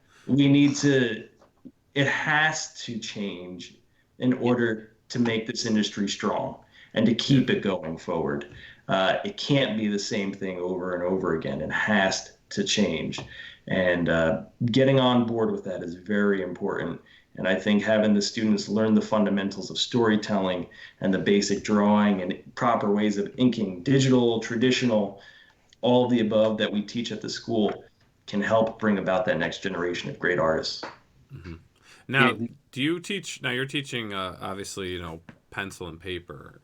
It has to change in order to make this industry strong and to keep it going forward. It can't be the same thing over and over again. It has to change. And getting on board with that is very important. And I think having the students learn the fundamentals of storytelling and the basic drawing and proper ways of inking, digital, traditional, all of the above that we teach at the school can help bring about that next generation of great artists. Mm-hmm. Now, do you teach? Now you're teaching, obviously, pencil and paper,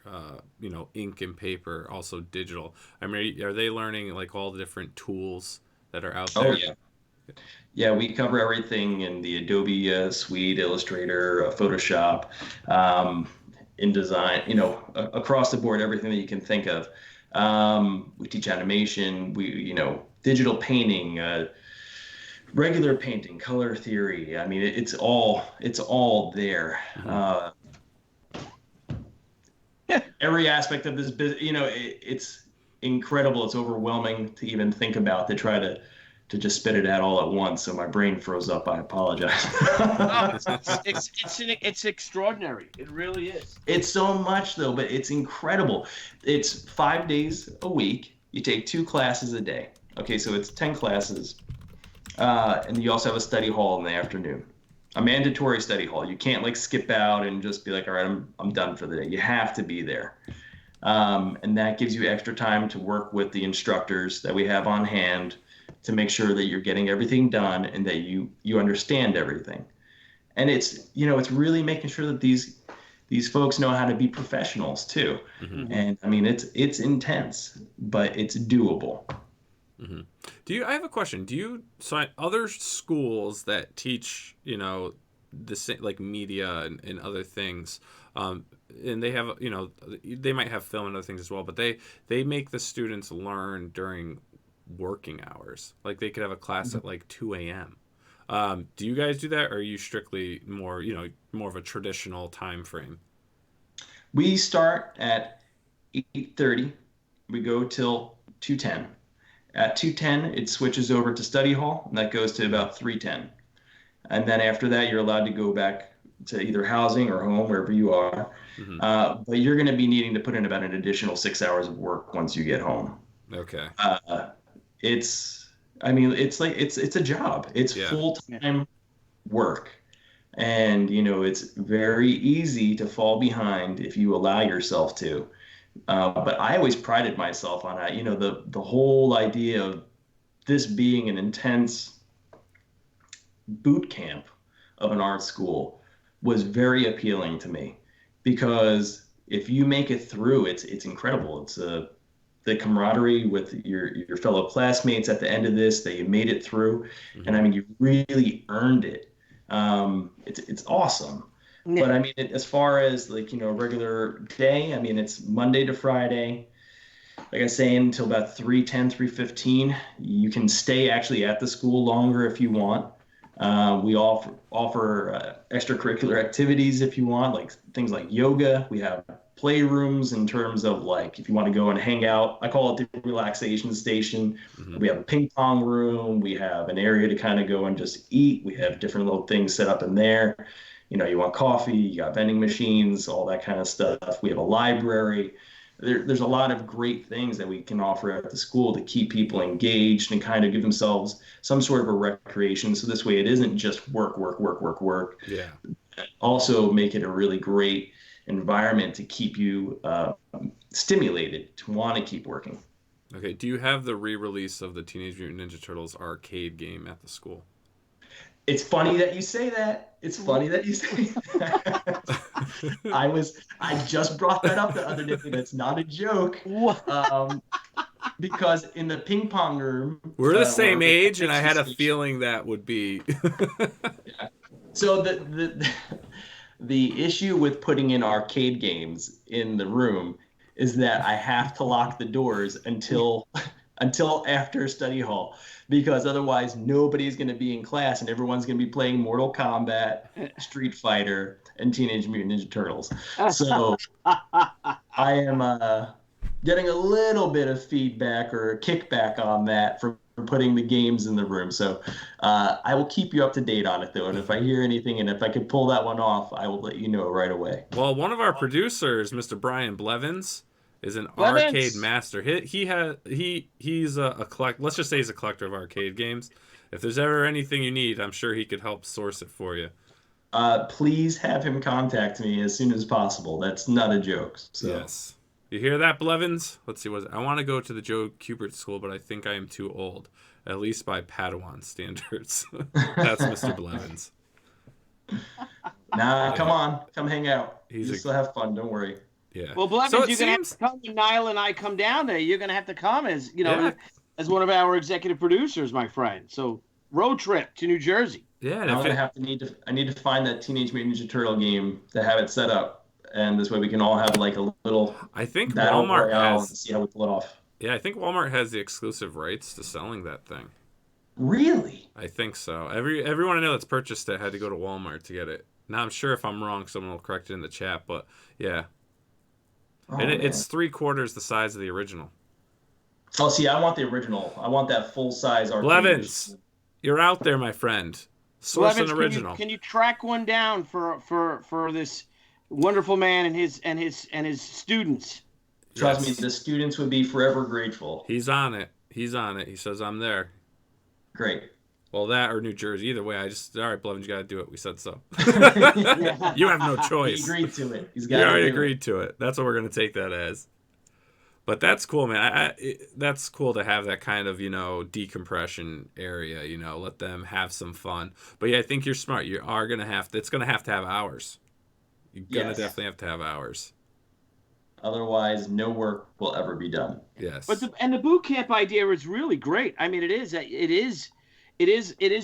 ink and paper, also digital. I mean, are they learning like all the different tools that are out there? Oh, yeah. Yeah, we cover everything in the Adobe suite, Illustrator, Photoshop, InDesign, across the board, everything that you can think of. We teach animation, digital painting, regular painting, color theory. I mean, it's all there. Every aspect of this business, it's incredible. It's overwhelming to even think about, to try to just spit it out all at once. So my brain froze up. I apologize. It's extraordinary. It really is. It's so much though, but it's incredible. It's 5 days a week. You take 2 classes a day. Okay, so it's 10 classes. And you also have a study hall in the afternoon, a mandatory study hall. You can't skip out and just be like, all right, I'm done for the day. You have to be there. And that gives you extra time to work with the instructors that we have on hand to make sure that you're getting everything done and that you understand everything. And it's really making sure that these folks know how to be professionals too. Mm-hmm. And I mean, it's intense, but it's doable. Mm-hmm. I have a question. So other schools that teach, the same, like media and other things, and they have, they might have film and other things as well, but they make the students learn during working hours. Like they could have a class at like 2 a.m. Do you guys do that, or are you strictly more of a traditional time frame? We start at 8:30. We go till 2:10. At 2:10, it switches over to study hall, and that goes to about 3:10. And then after that, you're allowed to go back to either housing or home, wherever you are. Mm-hmm. But you're going to be needing to put in about an additional 6 hours of work once you get home. Okay. It's a job. It's full-time work. And, it's very easy to fall behind if you allow yourself to. But I always prided myself on that. The whole idea of this being an intense boot camp of an art school was very appealing to me, because if you make it through, it's incredible. It's the camaraderie with your fellow classmates at the end of this, that you made it through. Mm-hmm. And I mean, you really earned it. It's awesome. Yeah. But I mean, as far as a regular day, I mean, it's Monday to Friday. like I say, until about 3:10, 3:15. You can stay actually at the school longer if you want. We offer extracurricular activities if you want, like things like yoga. We have playrooms in terms of like if you want to go and hang out. I call it the relaxation station. Mm-hmm. We have a ping pong room. We have an area to kind of go and just eat. We have different little things set up in there. You want coffee, you got vending machines, all that kind of stuff. We have a library. There's a lot of great things that we can offer at the school to keep people engaged and kind of give themselves some sort of a recreation. So this way it isn't just work, work, work, work, work. Yeah. Also make it a really great environment to keep you stimulated to want to keep working. Okay. Do you have the re-release of the Teenage Mutant Ninja Turtles arcade game at the school? It's funny that you say that. It's funny that you say that. I just brought that up the other day. That's not a joke. Because in the ping pong room, we're the same age, and I had a feeling that would be. Yeah. So the issue with putting in arcade games in the room is that I have to lock the doors until after study hall, because otherwise nobody's going to be in class and everyone's going to be playing Mortal Kombat, Street Fighter, and Teenage Mutant Ninja Turtles. So I am getting a little bit of feedback or kickback on that from putting the games in the room. So I will keep you up to date on it, though. And if I hear anything and if I can pull that one off, I will let you know right away. Well, one of our producers, Mr. Brian Blevins, is an arcade master. He's a collect. Let's just say he's a collector of arcade games. If there's ever anything you need, I'm sure he could help source it for you. Please have him contact me as soon as possible. That's not a joke. So. Yes. You hear that, Blevins? Let's see. I want to go to the Joe Kubert School, but I think I am too old, at least by Padawan standards. That's Mr. Blevins. Nah, come on. Come hang out. You still have fun. Don't worry. Yeah. Well, Blevins, you're going to have to come when Nile and I come down there. You're going to have to come as as one of our executive producers, my friend. So road trip to New Jersey. Yeah. I need to find that Teenage Mutant Ninja Turtle game to have it set up, and this way we can all have like a little. I think battle Walmart royale has. And see how we pull it off. Yeah, I think Walmart has the exclusive rights to selling that thing. Really? I think so. Everyone I know that's purchased it had to go to Walmart to get it. Now I'm sure if I'm wrong, someone will correct it in the chat, but yeah. Oh, and it's 3/4 the size of the original. Oh, see, I want the original. I want that full size arcade. Blevins, you're out there, my friend. Source Blevins, an original. Can you track one down for this wonderful man and his students? Trust me, the students would be forever grateful. He's on it. He says I'm there. Great. Well, that or New Jersey. Either way, all right, Blevins, you got to do it. We said so. Yeah. You have no choice. He agreed to it. You already agreed to it. That's what we're going to take that as. But that's cool, man. That's cool to have that kind of, decompression area, let them have some fun. But yeah, I think you're smart. You are going to it's going to have hours. You're going to definitely have to have hours. Otherwise, no work will ever be done. Yes. But the boot camp idea is really great. I mean, it is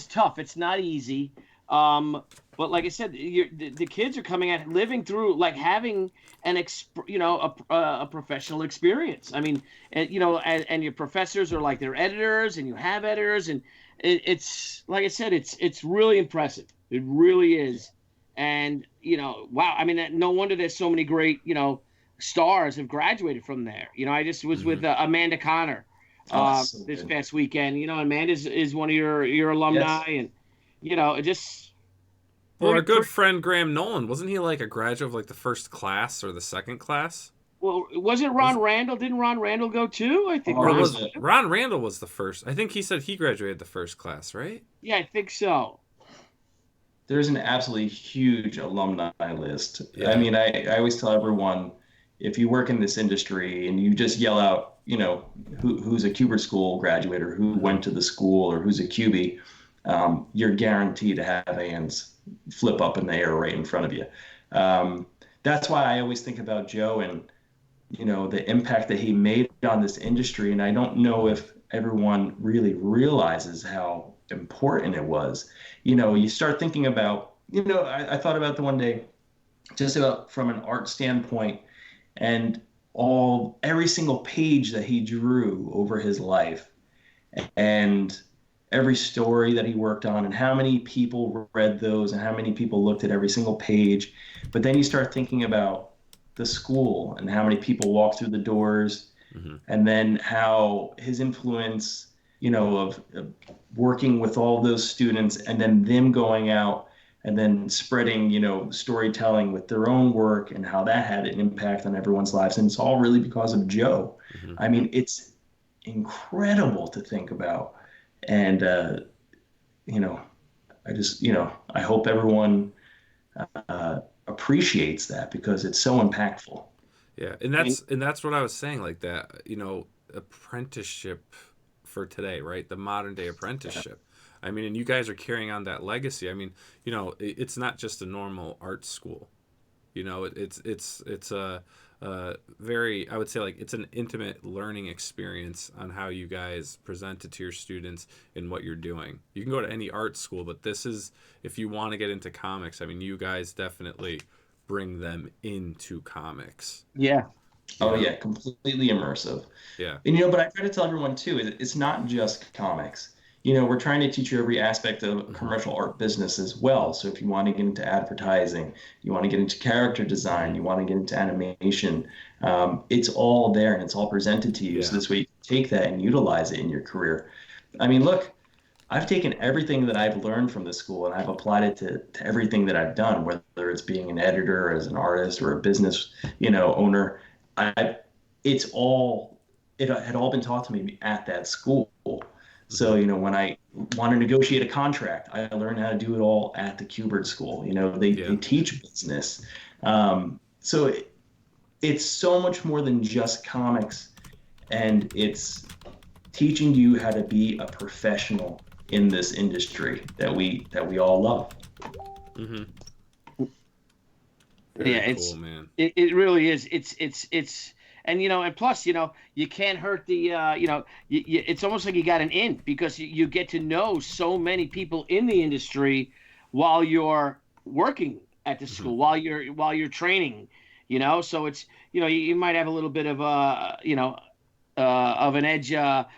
tough. It's not easy. But like I said, the kids are coming at living through, like having a professional experience. I mean, and your professors are like their editors, and you have editors, and it's like I said, it's really impressive. It really is. And wow. I mean, no wonder there's so many great stars have graduated from there. I just was with Amanda Connor this past weekend. Amanda is one of your alumni, yes. And it just. Well, our good friend Graham Nolan, wasn't he like a graduate of like the first class or the second class? Well, wasn't Ron Randall? Didn't Ron Randall go too? I think Ron Randall was the first. I think he said he graduated the first class, right? Yeah, I think so. There's an absolutely huge alumni list. Yeah. I mean, I always tell everyone, if you work in this industry and you just yell out, who's a Kubert School graduate or who went to the school or who's a QB, you're guaranteed to have hands flip up in the air right in front of you. That's why I always think about Joe and, the impact that he made on this industry. And I don't know if everyone really realizes how important it was. You start thinking about, I thought about the one day just about from an art standpoint and every single page that he drew over his life, and every story that he worked on, and how many people read those, and how many people looked at every single page. But then you start thinking about the school and how many people walk through the doors, and then how his influence, of working with all those students, and then them going out and then spreading, storytelling with their own work, and how that had an impact on everyone's lives. And it's all really because of Joe. I mean, it's incredible to think about. And, I hope everyone appreciates that, because it's so impactful. Yeah. And that's what I was saying, like that, apprenticeship for today, right? The modern day apprenticeship. I mean, and you guys are carrying on that legacy. I mean, it's not just a normal art school. It's a very, I would say, like, it's an intimate learning experience on how you guys present it to your students and what you're doing. You can go to any art school, but this is, if you want to get into comics, I mean, you guys definitely bring them into comics. Yeah. Oh yeah, completely immersive. Yeah. And but I try to tell everyone too, it's not just comics. We're trying to teach you every aspect of commercial art business as well. So if you want to get into advertising, you want to get into character design, you want to get into animation, it's all there, and it's all presented to you. So this way you can take that and utilize it in your career. I mean, look, I've taken everything that I've learned from this school, and I've applied it to everything that I've done, whether it's being an editor, as an artist, or a business, owner. It had all been taught to me at that school. So, when I want to negotiate a contract, I learned how to do it all at the Kubert School. They teach business. So it's so much more than just comics, and it's teaching you how to be a professional in this industry that we all love. It's cool, man. It really is. It's and and plus you can't hurt the it's almost like you got an in, because you get to know so many people in the industry while you're working at the school, while you're training, so it's you might have a little bit of of an edge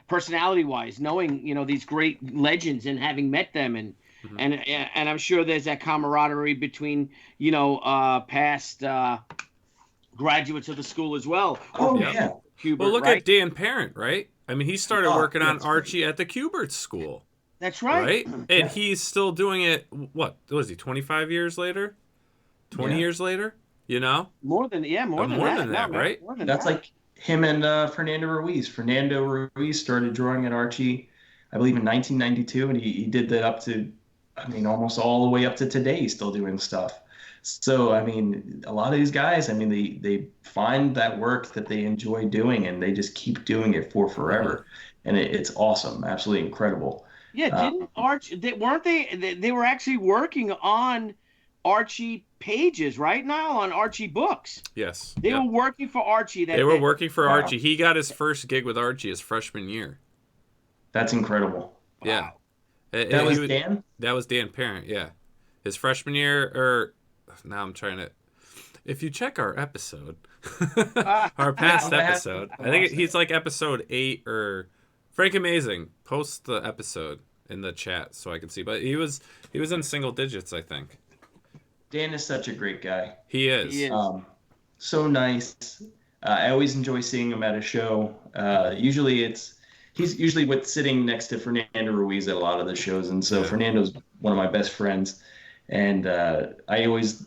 personality wise, knowing these great legends and having met them, and I'm sure there's that camaraderie between past graduates of the school as well. Oh yeah. Kubert, Well, look right? at Dan Parent, right? I mean, he started working on Archie at the Kubert School. That's right. Right? And he's still doing it, what was he, 25 years later? 20 years later? More than that, right? More than That's that. like him and Fernando Ruiz. Fernando Ruiz started drawing at Archie, I believe, in 1992, and he did that up to, almost all the way up to today. He's still doing stuff. So, a lot of these guys, they find that work that they enjoy doing, and they just keep doing it for forever. And it's awesome. Absolutely incredible. Yeah, didn't Archie, they were actually working on Archie pages, right, Nile, on Archie books. Yes. They were working for Archie. They were working for Archie. He got his first gig with Archie his freshman year. That's incredible. Yeah. That was Dan? That was Dan Parent, yeah. His freshman year, or now I'm trying to, if you check our episode, our past episode, I think he's like episode 8, or Frank Amazing, post the episode in the chat so I can see. But he was in single digits, I think. Dan is such a great guy. He is. So nice. I always enjoy seeing him at a show. He's usually sitting next to Fernando Ruiz at a lot of the shows, and so Fernando's one of my best friends. And I always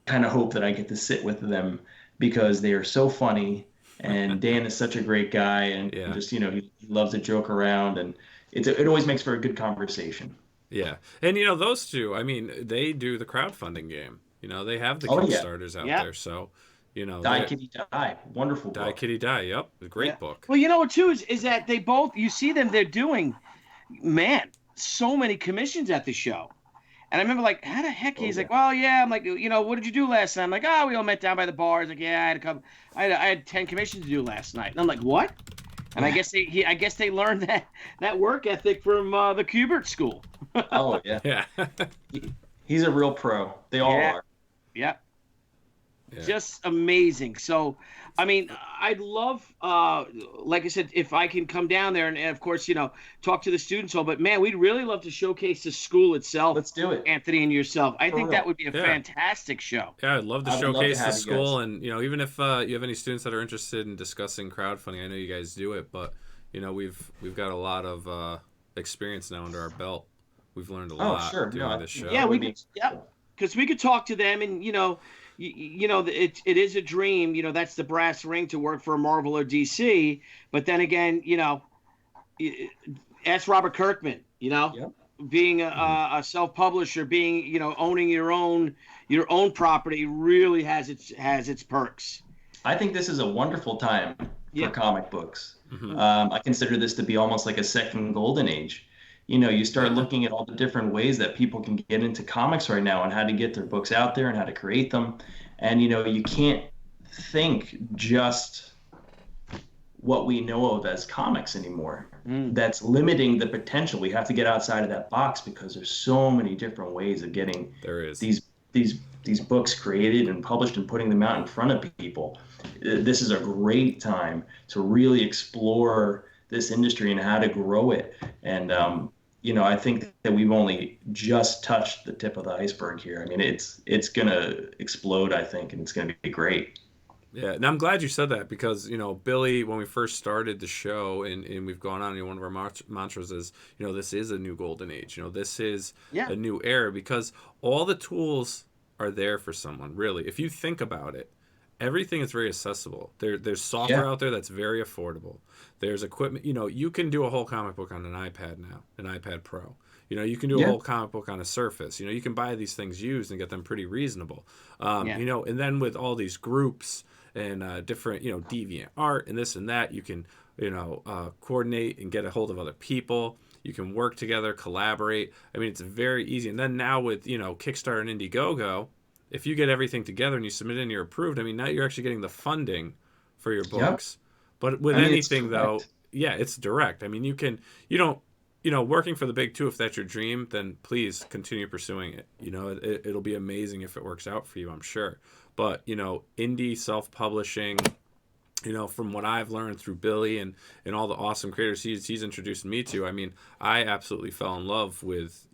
kind of hope that I get to sit with them, because they are so funny, and Dan is such a great guy, and just he loves to joke around, and it always makes for a good conversation. Yeah, and those two, they do the crowdfunding game. They have the Kickstarters out there, so Die Kitty Die, wonderful book. Die Kitty Die, yep, a great book. Well, too is that they both, you see them, they're doing, man, so many commissions at the show. And I remember, like, how the heck? He's like, well, yeah. I'm like, what did you do last night? I'm like, we all met down by the bar. He's like, yeah, I had 10 commissions to do last night. And I'm like, what? And I guess they learned that work ethic from the Kubert School. Oh yeah. Yeah. He's a real pro. They all are. Yeah. Just amazing. So, I mean, I'd love, like I said, if I can come down there and, of course, talk to the students all. But man, we'd really love to showcase the school itself. Let's do it, Anthony and yourself. I think that real. would be a fantastic show. Yeah, I'd love to I would love to showcase the have you school, guys. and even if you have any students that are interested in discussing crowdfunding, I know you guys do it, but we've got a lot of experience now under our belt. We've learned a lot sure. doing No, this show. Yeah, would we be could. Yeah, because we could talk to them, and it is a dream. That's the brass ring to work for Marvel or DC. But then again, ask Robert Kirkman. Yep. Being a self-publisher, being owning your own property really has its perks. I think this is a wonderful time for comic books. I consider this to be almost like a second golden age. You start looking at all the different ways that people can get into comics right now and how to get their books out there and how to create them. And, you can't think just what we know of as comics anymore. That's limiting the potential. We have to get outside of that box because there's so many different ways of getting these books created and published and putting them out in front of people. This is a great time to really explore this industry and how to grow it. And, I think that we've only just touched the tip of the iceberg here. I mean, it's going to explode, I think, and it's going to be great. Yeah, and I'm glad you said that because, Billy, when we first started the show and we've gone on, one of our mantras is, this is a new golden age. This is a new era because all the tools are there for someone, really. If you think about it, everything is very accessible. There's software out there that's very affordable. There's equipment. You can do a whole comic book on an iPad now, an iPad Pro. You can do a whole comic book on a Surface. You can buy these things used and get them pretty reasonable. And then with all these groups and different, deviant art and this and that, you can, coordinate and get a hold of other people. You can work together, collaborate. I mean, it's very easy. And then now with, Kickstarter and Indiegogo, if you get everything together and you submit it and you're approved, I mean, now you're actually getting the funding for your books. Yep. But with anything, though, it's direct. I mean, working for the big two, if that's your dream, then please continue pursuing it. It'll be amazing if it works out for you, I'm sure. But, indie self-publishing, from what I've learned through Billy and all the awesome creators he's introduced me to, I mean, I absolutely fell in love with,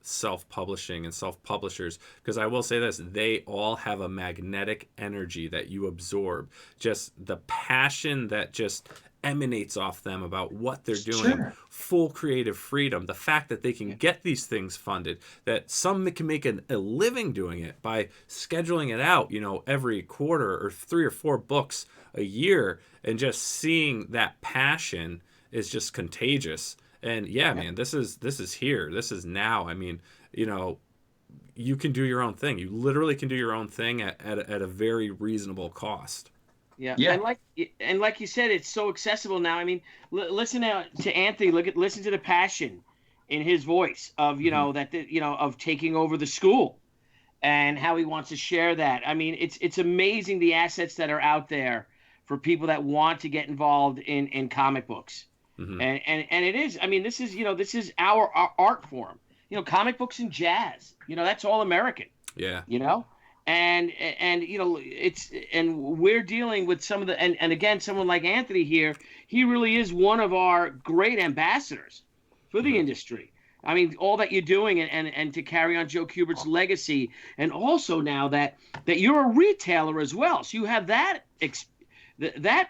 self-publishing and self-publishers because I will say this, they all have a magnetic energy that you absorb. Just the passion that just emanates off them about what they're doing, full creative freedom, the fact that they can get these things funded, that some can make a living doing it by scheduling it out, every quarter or 3 or 4 books a year, and just seeing that passion is just contagious. And man, this is here, this is now. I mean, you can do your own thing. You literally can do your own thing at a very reasonable cost. Yeah. And like you said, it's so accessible now. I mean, listen to Anthony. Listen to the passion in his voice of of taking over the school and how he wants to share that. I mean, it's amazing the assets that are out there for people that want to get involved in comic books. And it is. I mean, this is our art form. Comic books and jazz. That's all American. Yeah. And we're dealing with some of the and again, someone like Anthony here, he really is one of our great ambassadors for the industry. I mean, all that you're doing and to carry on Joe Kubert's legacy, and also now that you're a retailer as well, so you have that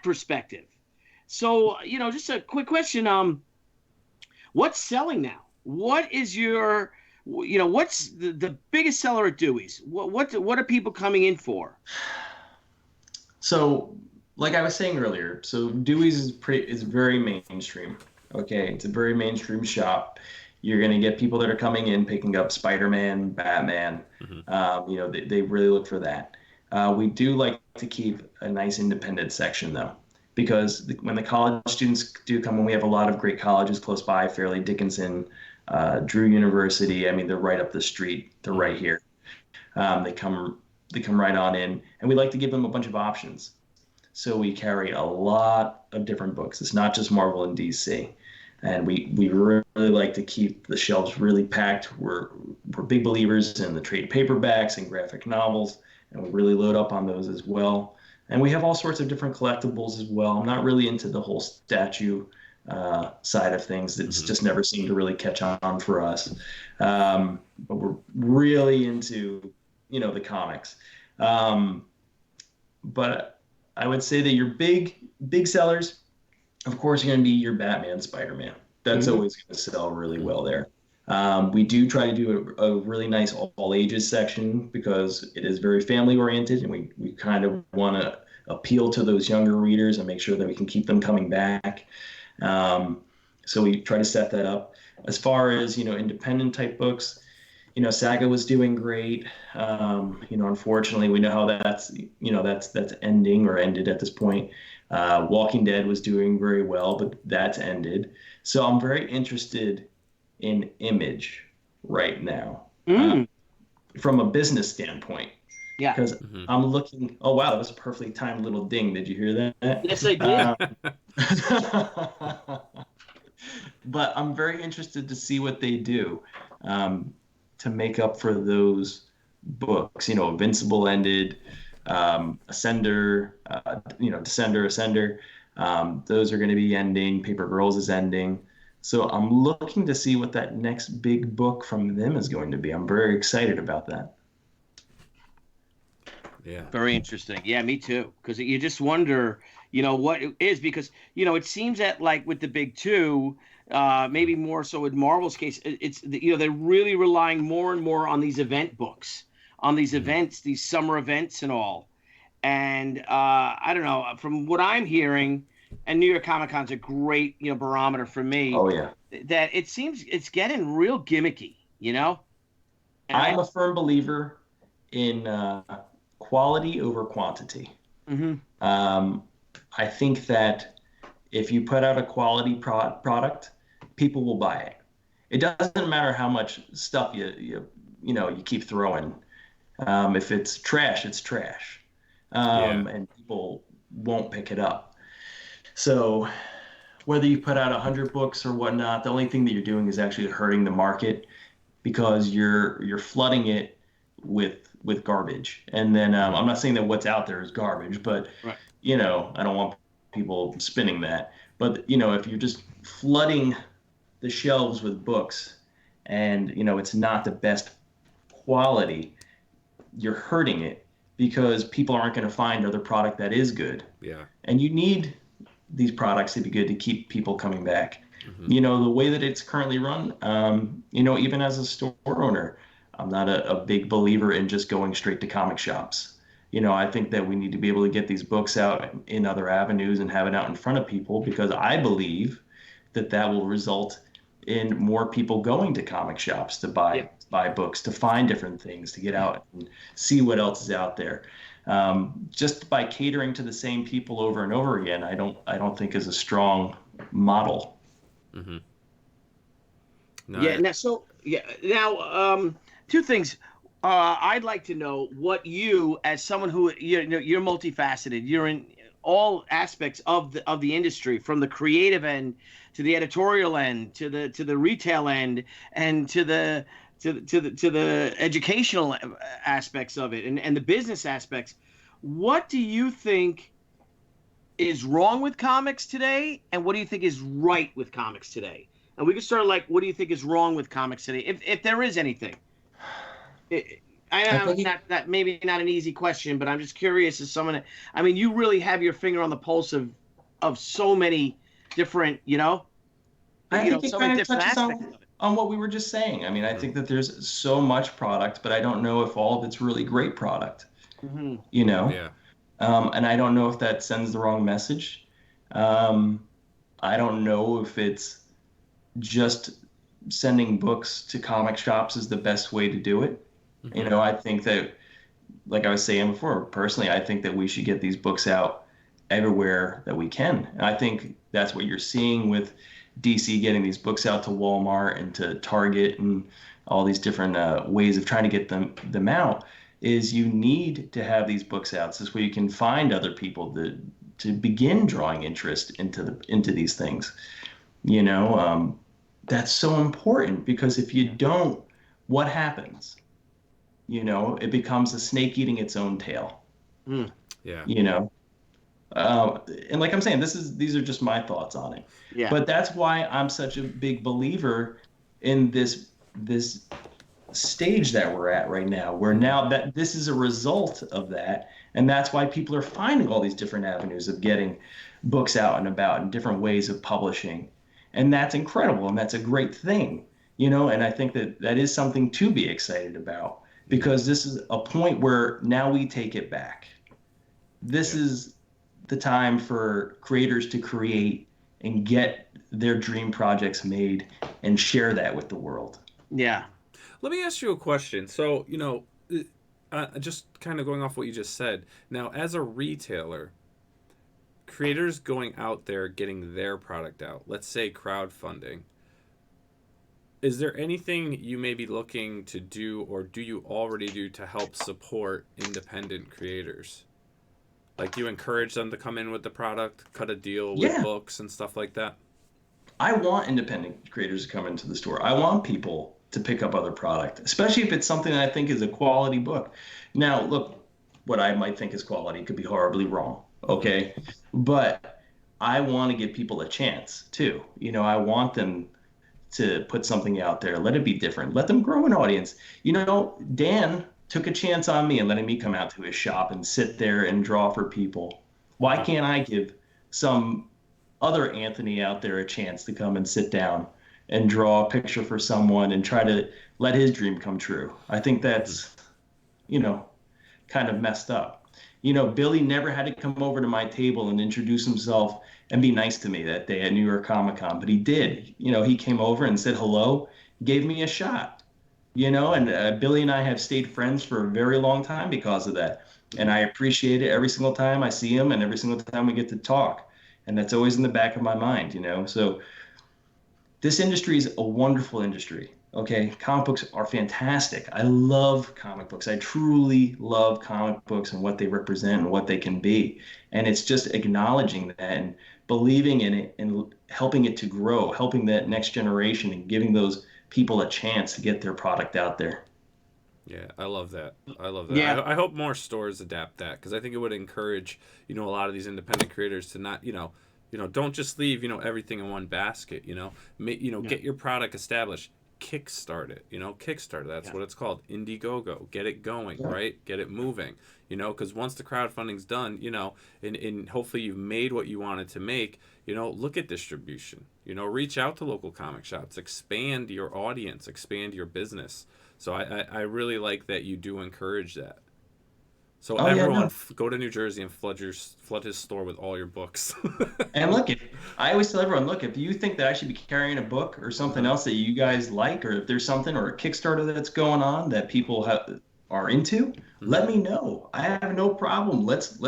perspective. So just a quick question: what's selling now? What is your what's the biggest seller at Dewey's? What are people coming in for? So, like I was saying earlier, so Dewey's is very mainstream. Okay, it's a very mainstream shop. You're gonna get people that are coming in picking up Spider-Man, Batman. They really look for that. We do like to keep a nice independent section though, because when the college students do come, and we have a lot of great colleges close by, Fairleigh Dickinson, Drew University. I mean, they're right up the street. They're right here. They come right on in, and we like to give them a bunch of options. So we carry a lot of different books. It's not just Marvel and DC, and we really like to keep the shelves really packed. We're big believers in the trade paperbacks and graphic novels, and we really load up on those as well. And we have all sorts of different collectibles as well. I'm not really into the whole statue side of things. It's just never seemed to really catch on for us. But we're really into, the comics. But I would say that your big sellers, of course, are going to be your Batman, Spider-Man. That's always going to sell really well there. We do try to do a really nice all ages section because it is very family oriented, and we kind of want to appeal to those younger readers and make sure that we can keep them coming back. So we try to set that up. As far as, independent type books, Saga was doing great. Unfortunately, we know how that's ending or ended at this point. Walking Dead was doing very well, but that's ended. So I'm very interested in Image right now from a business standpoint. Yeah. Because I'm looking. Oh wow, that was a perfectly timed little ding. Did you hear that? Yes, I did. But I'm very interested to see what they do to make up for those books. Invincible ended, Ascender, Descender, Ascender. Those are going to be ending. Paper Girls is ending. So I'm looking to see what that next big book from them is going to be. I'm very excited about that. Yeah. Very interesting. Yeah, me too. Because you just wonder, what it is. Because, it seems that like with the big two, maybe more so in Marvel's case, it's, they're really relying more and more on these event books, on these events, these summer events and all. And I don't know, from what I'm hearing, and New York Comic Con's a great, barometer for me. Oh, yeah. That it seems it's getting real gimmicky, And I'm a firm believer in quality over quantity. I think that if you put out a quality product, people will buy it. It doesn't matter how much stuff you keep throwing. If it's trash, it's trash, and people won't pick it up. So whether you put out 100 books or whatnot, the only thing that you're doing is actually hurting the market because you're flooding it with garbage. And then I'm not saying that what's out there is garbage, but right. I don't want people spinning that. But if you're just flooding the shelves with books and it's not the best quality, you're hurting it because people aren't going to find other product that is good. Yeah. And you need these products to be good to keep people coming back. The way that it's currently run, even as a store owner, I'm not a big believer in just going straight to comic shops. I think that we need to be able to get these books out in other avenues and have it out in front of people because I believe that will result in more people going to comic shops to buy books, to find different things, to get out and see what else is out there. Just by catering to the same people over and over again, I don't think is a strong model. No, Now, two things. I'd like to know what you, as someone who you're multifaceted, you're in all aspects of the industry, from the creative end to the editorial end to the retail end and to the educational aspects of it and the business aspects. What do you think is wrong with comics today, and what do you think is right with comics today? And we can start what do you think is wrong with comics today, if there is anything? I know that maybe not an easy question, but I'm just curious as someone. I mean, you really have your finger on the pulse of so many different, I think it so kind many of different touches aspects of it. on what we were just saying. I mean, I think that there's so much product, but I don't know if all of it's really great product. Yeah. And I don't know if that sends the wrong message. I don't know if it's just sending books to comic shops is the best way to do it. I think that, like I was saying before, personally, I think that we should get these books out everywhere that we can. And I think that's what you're seeing with DC getting these books out to Walmart and to Target and all these different ways of trying to get them out, is you need to have these books out so this way you can find other people to begin drawing interest into these things. That's so important, because if you don't, what happens? it becomes a snake eating its own tail. Yeah. And like I'm saying, these are just my thoughts on it. Yeah. But that's why I'm such a big believer in this stage that we're at right now, where now that this is a result of that, and that's why people are finding all these different avenues of getting books out and about and different ways of publishing. And that's incredible, and that's a great thing, and I think that is something to be excited about, because this is a point where now we take it back. This is the time for creators to create and get their dream projects made and share that with the world. Yeah. Let me ask you a question. So, just kind of going off what you just said. Now, as a retailer, creators going out there getting their product out, let's say crowdfunding, is there anything you may be looking to do, or do you already do, to help support independent creators? Like, do you encourage them to come in with the product, cut a deal with books and stuff like that? I want independent creators to come into the store. I want people to pick up other product, especially if it's something that I think is a quality book. Now, look, what I might think is quality could be horribly wrong, okay? But I want to give people a chance, too. I want them to put something out there. Let it be different. Let them grow an audience. Dan took a chance on me and letting me come out to his shop and sit there and draw for people. Why can't I give some other Anthony out there a chance to come and sit down and draw a picture for someone and try to let his dream come true? I think that's, kind of messed up. Billy never had to come over to my table and introduce himself and be nice to me that day at New York Comic Con, but he did. He came over and said hello, gave me a shot. And Billy and I have stayed friends for a very long time because of that. And I appreciate it every single time I see him and every single time we get to talk. And that's always in the back of my mind, So this industry is a wonderful industry. Okay, comic books are fantastic. I love comic books. I truly love comic books and what they represent and what they can be. And it's just acknowledging that and believing in it and helping it to grow, helping that next generation and giving those people a chance to get their product out there. Yeah, I love that. Yeah. I hope more stores adapt that, because I think it would encourage, a lot of these independent creators to not, don't just leave, everything in one basket, get your product established. Kickstart it, Kickstarter, that's what it's called. Indiegogo, get it going, right? Get it moving, because once the crowdfunding's done, and hopefully you've made what you wanted to make, look at distribution, reach out to local comic shops, expand your audience, expand your business. So I really like that you do encourage that. So everyone, go to New Jersey and flood his store with all your books. And look, I always tell everyone, look, if you think that I should be carrying a book or something else that you guys like, or if there's something or a Kickstarter that's going on that people are into, let me know. I have no problem. Let's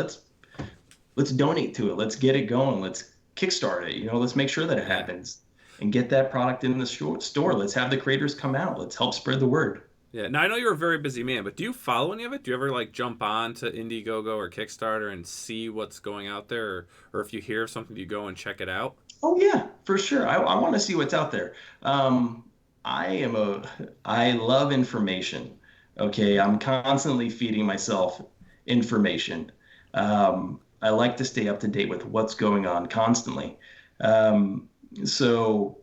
donate to it. Let's get it going. Let's kickstart it. Let's make sure that it happens and get that product in the store. Let's have the creators come out. Let's help spread the word. Yeah. Now, I know you're a very busy man, but do you follow any of it? Do you ever jump on to Indiegogo or Kickstarter and see what's going out there? Or if you hear of something, do you go and check it out? Oh, yeah, for sure. I want to see what's out there. I love information. Okay. I'm constantly feeding myself information. I like to stay up to date with what's going on constantly. So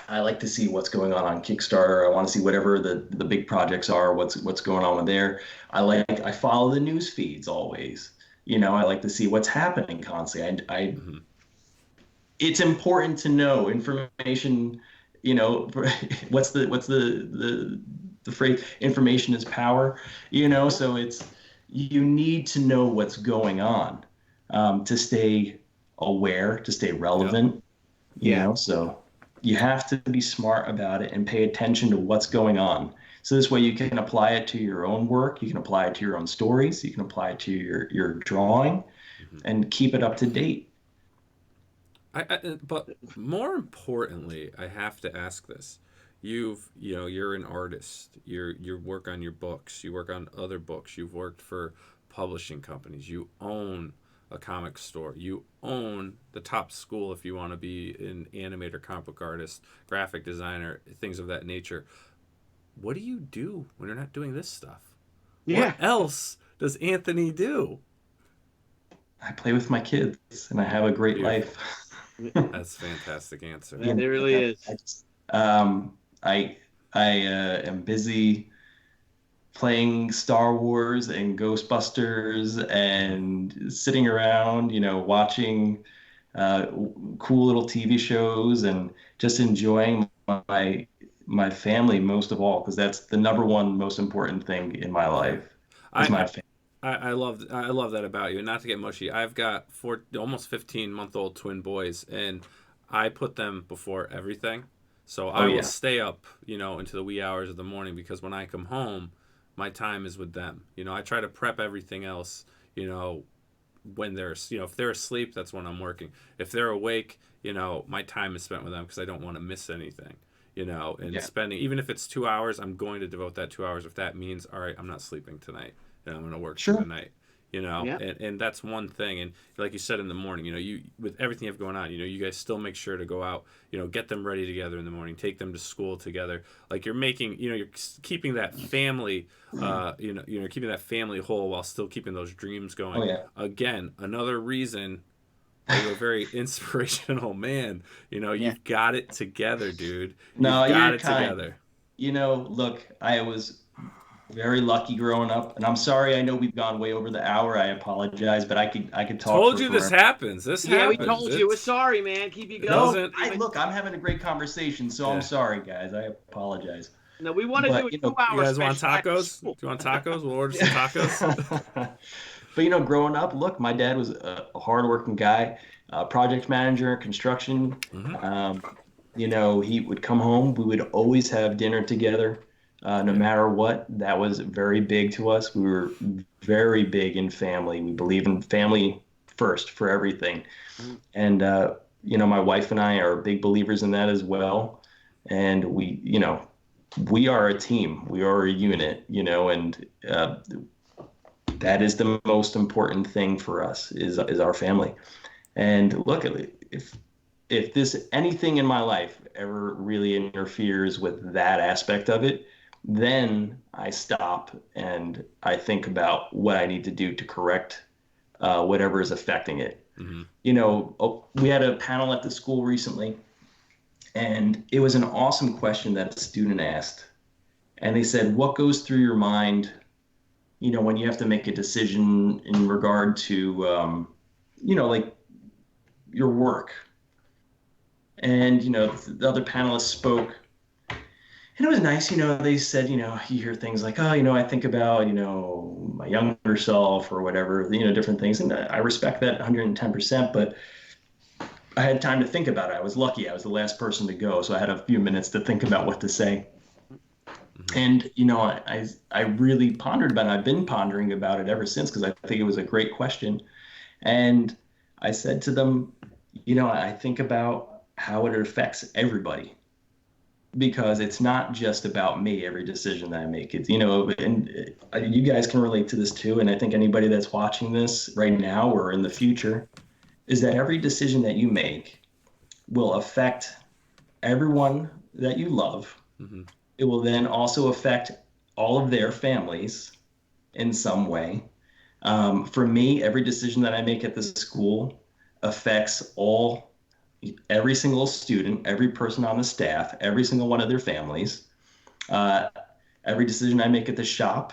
I like to see what's going on Kickstarter. I want to see whatever the big projects are, what's going on with there. I follow the news feeds always. I like to see what's happening constantly. It's important to know information. What's the phrase? Information is power. So you need to know what's going on to stay aware, to stay relevant. So you have to be smart about it and pay attention to what's going on. So this way you can apply it to your own work. You can apply it to your own stories. You can apply it to your drawing and keep it up to date. But more importantly, I have to ask this. You're an artist. You work on your books. You work on other books. You've worked for publishing companies. You own a comic store. You own the top school if you want to be an animator, comic book artist, graphic designer, things of that nature. what do you do when you're not doing this stuff? Yeah. What else does Anthony do? I play with my kids and I have a great life. That's a fantastic answer. It really is. I am busy playing Star Wars and Ghostbusters and sitting around, watching cool little TV shows and just enjoying my family most of all, because that's the number one most important thing in my life is my family. I love that about you. And not to get mushy, I've got almost 15-month-old twin boys, and I put them before everything. So I will stay up, into the wee hours of the morning, because when I come home, my time is with them. I try to prep everything else, when they're, if they're asleep, that's when I'm working. If they're awake, my time is spent with them because I don't want to miss anything, and spending, even if it's 2 hours, I'm going to devote that 2 hours. If that means, all right, I'm not sleeping tonight, and I'm going to work through the night, and that's one thing. And like you said in the morning, you, with everything you have going on, you guys still make sure to go out, get them ready together in the morning, take them to school together. Like you're making, you're keeping that family, you're keeping that family whole while still keeping those dreams going. Oh, yeah. Again, another reason you're a very inspirational man. You've got it together, dude. You've got it together. Look, I was very lucky growing up, and I'm sorry. I know we've gone way over the hour. I apologize, but I could talk. Told you this happens. This happens. We told you. We're sorry, man. Keep you going. Look, I'm having a great conveation, so I'm sorry, guys. I apologize. No, we want to do a 2 hour. You guys want tacos? Do you want tacos? We'll order some tacos. But growing up, look, my dad was a hardworking guy, project manager, construction. Mm-hmm. He would come home. We would always have dinner together. No matter what, that was very big to us. We were very big in family. We believe in family first for everything. And, my wife and I are big believers in that as well. And we are a team. We are a unit, and that is the most important thing for us is our family. And look, if this anything in my life ever really interferes with that aspect of it, then I stop and I think about what I need to do to correct whatever is affecting it. Mm-hmm. We had a panel at the school recently, and it was an awesome question that a student asked. And they said, what goes through your mind, when you have to make a decision in regard to, like your work? And, the other panelists spoke. And it was nice, they said, you hear things like, oh, I think about, my younger self or whatever, different things. And I respect that 110%, but I had time to think about it. I was lucky. I was the last person to go. So I had a few minutes to think about what to say. Mm-hmm. And, I really pondered about it. I've been pondering about it ever since, because I think it was a great question. And I said to them, I think about how it affects everybody. Because it's not just about me, every decision that I make. It's, and you guys can relate to this too. And I think anybody that's watching this right now or in the future, is that every decision that you make will affect everyone that you love. Mm-hmm. It will then also affect all of their families in some way. For me, every decision that I make at the school affects every single student, every person on the staff, every single one of their families. Every decision I make at the shop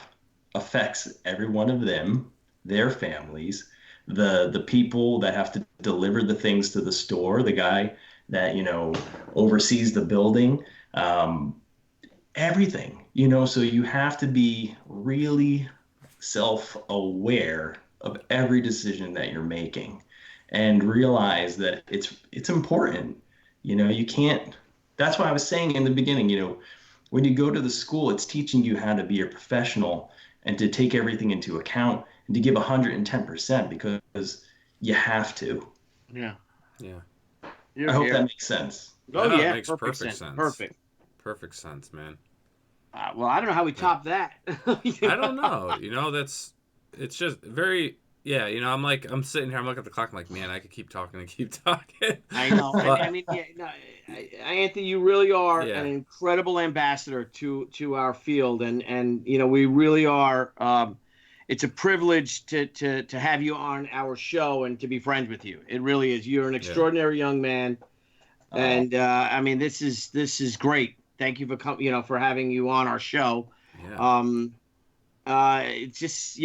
affects every one of them, their families, the people that have to deliver the things to the store, the guy that, oversees the building, everything, so you have to be really self-aware of every decision that you're making. And realize that it's important. You can't. That's why I was saying in the beginning, when you go to the school, it's teaching you how to be a professional and to take everything into account and to give 110% because you have to. Yeah. I hope that makes sense. Oh, yeah. It makes perfect sense. Perfect sense, man. Well, I don't know how we top that. I don't know. It's just very Yeah, I'm sitting here, I'm looking at the clock, I'm like, man, I could keep talking and keep talking. I know. But, I mean, yeah, no, Anthony, you really are yeah. an incredible ambassador to our field, and we really are. It's a privilege to have you on our show and to be friends with you. It really is. You're an extraordinary young man, and I mean, this is great. Thank you for for having you on our show. Yeah. It's just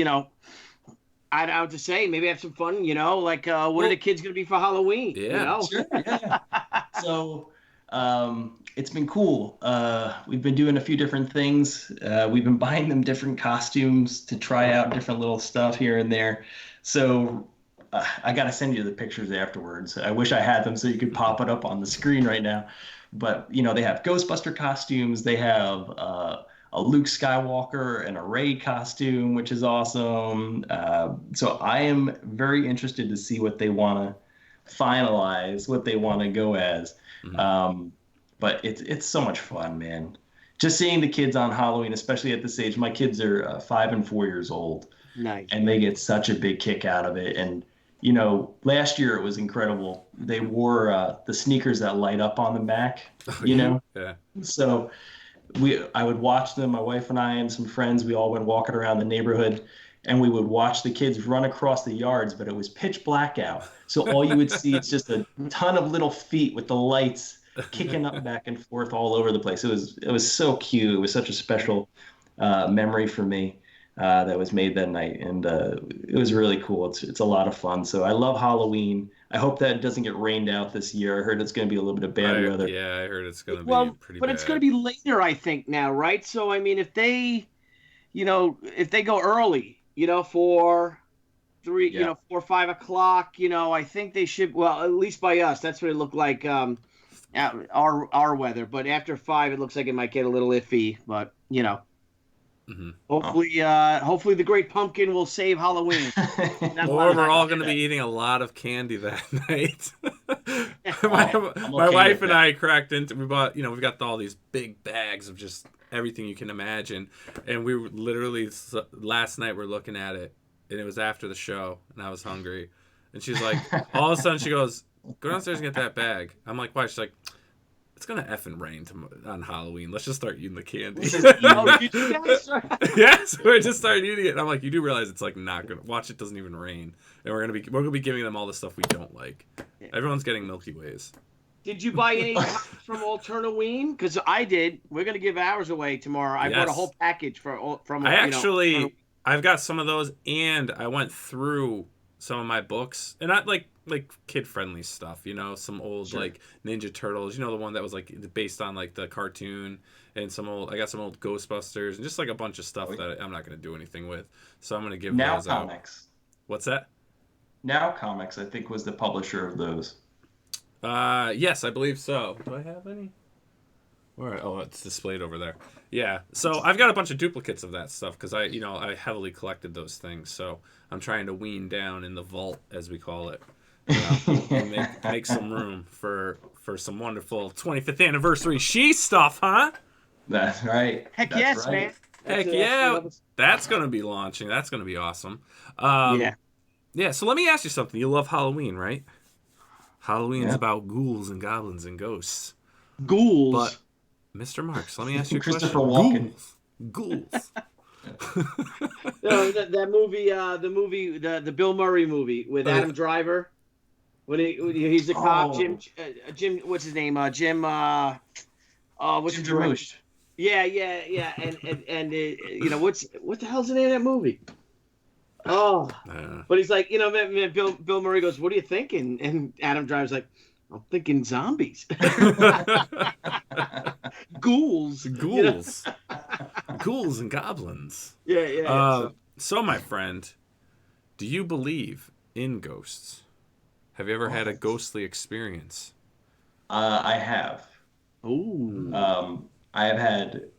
I'd have to say, maybe have some fun, like what are the kids going to be for Halloween? Yeah. Sure, yeah. So it's been cool. We've been doing a few different things. We've been buying them different costumes to try out different little stuff here and there. So I got to send you the pictures afterwards. I wish I had them so you could pop it up on the screen right now. But, they have Ghostbuster costumes. They have a Luke Skywalker and a Rey costume, which is awesome. So I am very interested to see what they want to finalize, what they want to go as. Mm-hmm. But it's so much fun, man. Just seeing the kids on Halloween, especially at this age. My kids are 5 and 4 years old. Nice. And they get such a big kick out of it. And last year it was incredible. They wore the sneakers that light up on the back. Yeah. So I would watch them, my wife and I and some friends, we all went walking around the neighborhood, and we would watch the kids run across the yards, but it was pitch black out. So all you would see is just a ton of little feet with the lights kicking up back and forth all over the place. It was so cute. It was such a special memory for me that was made that night, and it was really cool. It's a lot of fun. So I love Halloween. I hope that it doesn't get rained out this year. I heard it's going to be a little bit of bad weather. Yeah, I heard it's going to be pretty but bad. It's going to be later, I think, now, right? So, I mean, if they go early, 4, 3, 4, 5 o'clock, I think they should, well, at least by us, that's what it looked like, our weather. But after 5, it looks like it might get a little iffy, but, Mm-hmm. Hopefully the Great Pumpkin will save Halloween. Or we're all going to be eating a lot of candy that night. my wife and I cracked into. We bought, we've got all these big bags of just everything you can imagine, and we were literally last night we're looking at it, and it was after the show, and I was hungry, and she's like, all of a sudden she goes, "Go downstairs and get that bag." I'm like, "Why?" She's like, "It's gonna effing rain on Halloween. Let's just start eating the candy." Yeah, so I just started eating it. And I'm like, you do realize it's like not gonna watch. It doesn't even rain, and we're gonna be giving them all the stuff we don't like. Everyone's getting Milky Ways. Did you buy any from Alternoween? Because I did. We're gonna give ours away tomorrow. I bought a whole package from. I've got some of those, and I went through some of my books, and not like kid-friendly stuff, some old like Ninja Turtles, the one that was like based on like the cartoon, and I got some old Ghostbusters, and just like a bunch of stuff that I'm not going to do anything with, so I'm going to give those out. Now Comics. What's that? Now Comics, I think, was the publisher of those. Yes, I believe so. Do I have any? Where? Oh, it's displayed over there. Yeah, so I've got a bunch of duplicates of that stuff because I heavily collected those things, so I'm trying to wean down in the vault, as we call it. And make some room for some wonderful 25th anniversary stuff, huh? That's right. Heck That's yes, right. man. Heck yeah. That's going to be launching. That's going to be awesome. Yeah, so let me ask you something. You love Halloween, right? Halloween's about ghouls and goblins and ghosts. Ghouls? But, Mr. Marques, let me ask you a question. Christopher Walken. Ghouls. No, that movie, the Bill Murray movie with Adam Driver. When he's the cop, Jim, what's his name? Jim, what's his name? Yeah, and what the hell's the name of that movie? Oh, but he's like, Bill Murray goes, "What are you thinking?" And Adam Driver's like, "I'm thinking zombies, ghouls, ghouls and goblins." Yeah. So, my friend, do you believe in ghosts? Have you ever had a ghostly experience? I have. Ooh. I have had.